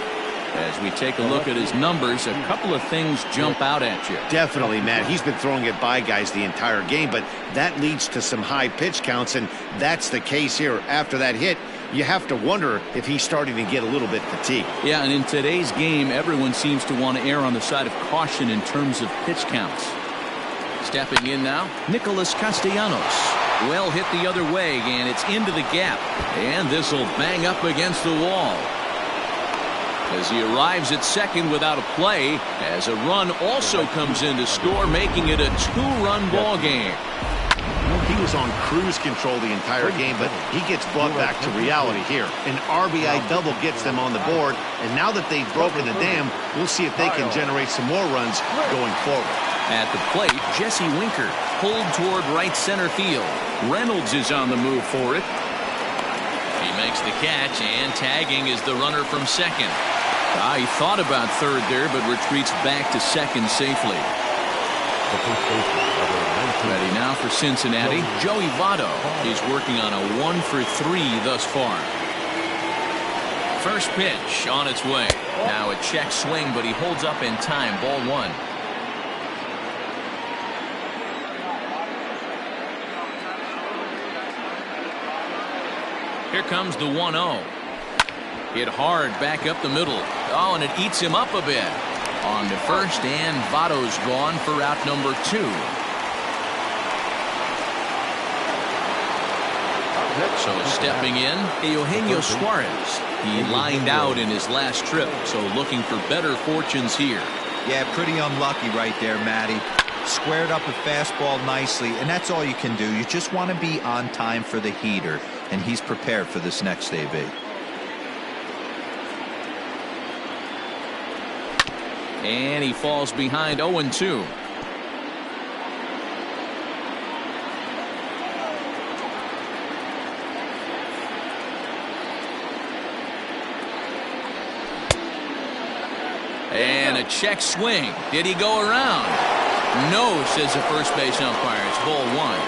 A: As we take a look at his numbers, a couple of things jump out at you.
D: Definitely, Matt. He's been throwing it by guys the entire game, but that leads to some high pitch counts, and that's the case here. After that hit, you have to wonder if he's starting to get a little bit fatigued.
A: Yeah, and in today's game, everyone seems to want to err on the side of caution in terms of pitch counts. Stepping in now, Nicholas Castellanos. Well hit the other way, and it's into the gap. And this will bang up against the wall. As he arrives at second without a play, as a run also comes in to score, making it a 2-run ball game.
D: He was on cruise control the entire game, but he gets brought back to reality here. An RBI double gets them on the board, and now that they've broken the dam, we'll see if they can generate some more runs going forward.
A: At the plate, Jesse Winker pulled toward right center field. Reynolds is on the move for it. He makes the catch, and tagging is the runner from second. He thought about third there, but retreats back to second safely. Ready now for Cincinnati, Joey Votto. He's working on a 1-for-3 thus far. First pitch on its way. Now a check swing, but he holds up in time. Ball 1. Here comes the 1-0. Hit hard back up the middle. Oh, and it eats him up a bit. On to first, and Votto's gone for out number 2. So stepping in, Eugenio Suarez. He lined out in his last trip, so looking for better fortunes here.
C: Yeah, pretty unlucky right there, Matty. Squared up a fastball nicely, and that's all you can do. You just want to be on time for the heater, and he's prepared for this next AB.
A: And he falls behind 0-2. And a check swing. Did he go around? No, says the first base umpire. It's ball 1.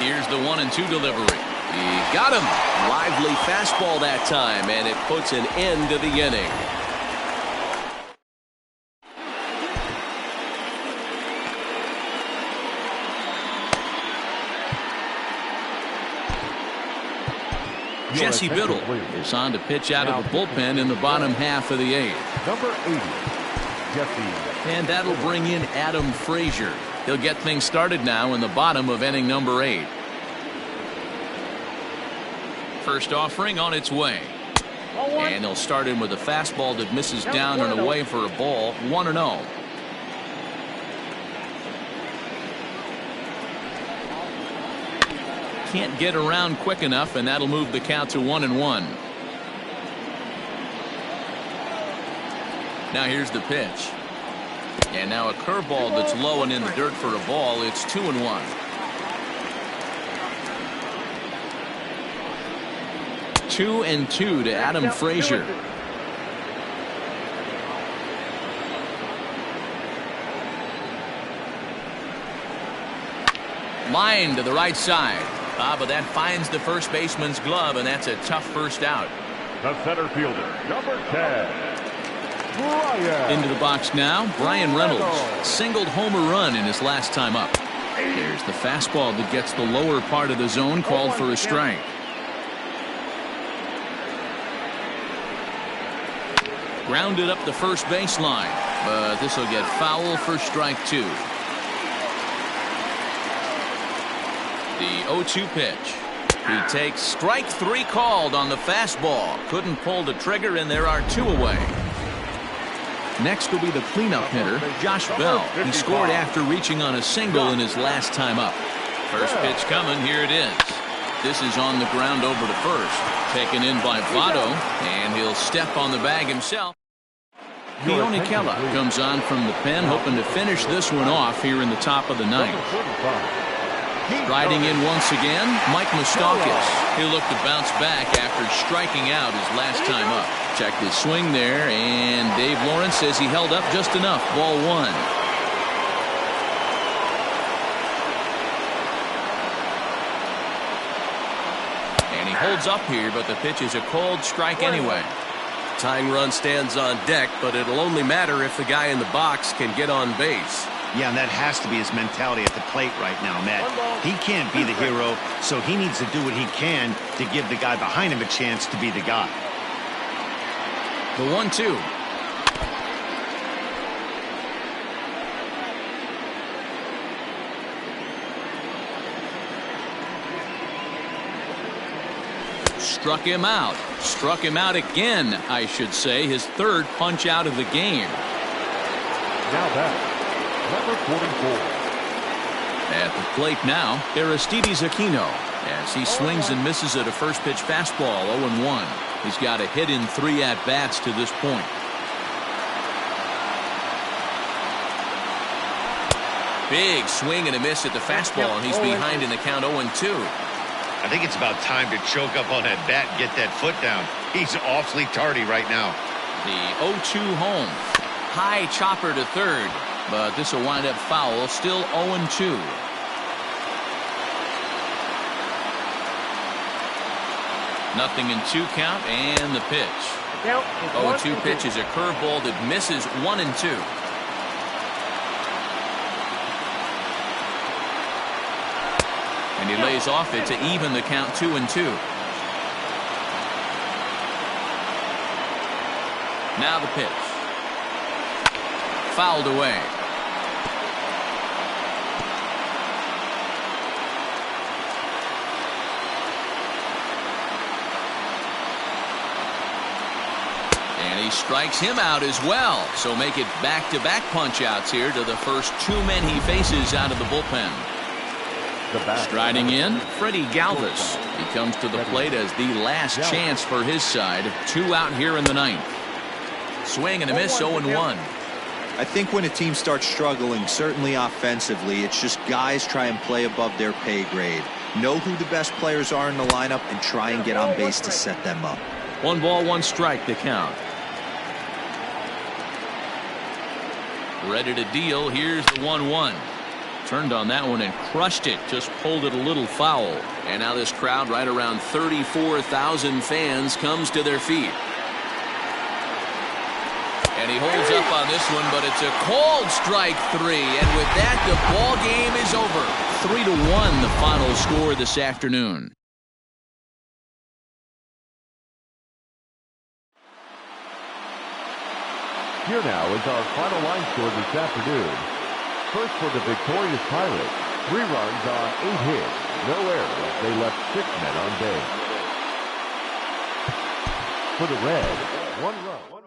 A: Here's the 1-2 delivery. He got him. Lively fastball that time, and it puts an end to the inning. Jesse Biddle is on to pitch out of the bullpen in the bottom half of the 8th.
B: Number 80, Jesse.
A: And that'll bring in Adam Frazier. He'll get things started now in the bottom of inning number 8. First offering on its way. And they'll start in with a fastball that misses down and away for a ball. 1-0. Can't get around quick enough, and that'll move the count to 1-1. Now here's the pitch. And now a curveball that's low and in the dirt for a ball. It's 2-1. 2-2 to Adam Frazier. Line to the right side. But that finds the first baseman's glove, and that's a tough first out.
B: The center fielder, number 10, Brian.
A: Into the box now, Brian Reynolds. Singled homer run in his last time up. There's the fastball that gets the lower part of the zone, called for a strike. Grounded up the first baseline, but this will get foul for strike 2. The 0-2 pitch. He takes strike 3 called on the fastball. Couldn't pull the trigger, and there are 2 away. Next will be the cleanup hitter, Josh Bell. He scored after reaching on a single in his last time up. First pitch coming. Here it is. This is on the ground over to first. Taken in by Votto, and he'll step on the bag himself. Keone Kela comes on from the pen, hoping to finish this one off here in the top of the ninth. Riding in once again, Mike Moustakas. He'll look to bounce back after striking out his last time up. Checked his swing there, and Dave Lawrence says he held up just enough. Ball one. And he holds up here, but the pitch is a cold strike anyway.
H: Tying run stands on deck, but it'll only matter if the guy in the box can get on base.
D: Yeah, and that has to be his mentality at the plate right now, Matt. He can't be the hero, so he needs to do what he can to give the guy behind him a chance to be the guy.
A: The 1-2. Struck him out. Struck him out again, I should say. His third punch out of the game.
B: Now back, number 44.
A: At the plate now, Aristides Aquino, as he swings and misses at a first pitch fastball. 0-1. He's got a hit in 3 at-bats to this point. Big swing and a miss at the fastball, and he's behind in the count. 0-2.
D: I think it's about time to choke up on that bat and get that foot down. He's awfully tardy right now.
A: The 0-2 home. High chopper to third, but this will wind up foul. Still 0-2. Nothing in 2 count, and the pitch. 0-2 pitch is a curveball that misses 1-2. And he lays off it to even the count. 2-2. Now the pitch. Fouled away. And he strikes him out as well. So make it back-to-back punch-outs here to the first 2 men he faces out of the bullpen. Striding in, Freddie Galvis. He comes to the plate as the last chance for his side. 2 out here in the ninth. Swing and a miss. 0-1.
C: I think when a team starts struggling, certainly offensively, it's just guys try and play above their pay grade. Know who the best players are in the lineup and try and get on base to set them up.
A: 1 ball, 1 strike the count. Ready to deal. Here's the 1-1. Turned on that one and crushed it. Just pulled it a little foul. And now this crowd, right around 34,000 fans, comes to their feet. And he holds up on this one, but it's a cold strike 3. And with that, the ball game is over. 3-1 the final score this afternoon.
B: Here now is our final line score this afternoon. First for the victorious Pirates, 3 runs on 8 hits, no errors. They left 6 men on base. For the Reds, 1 run.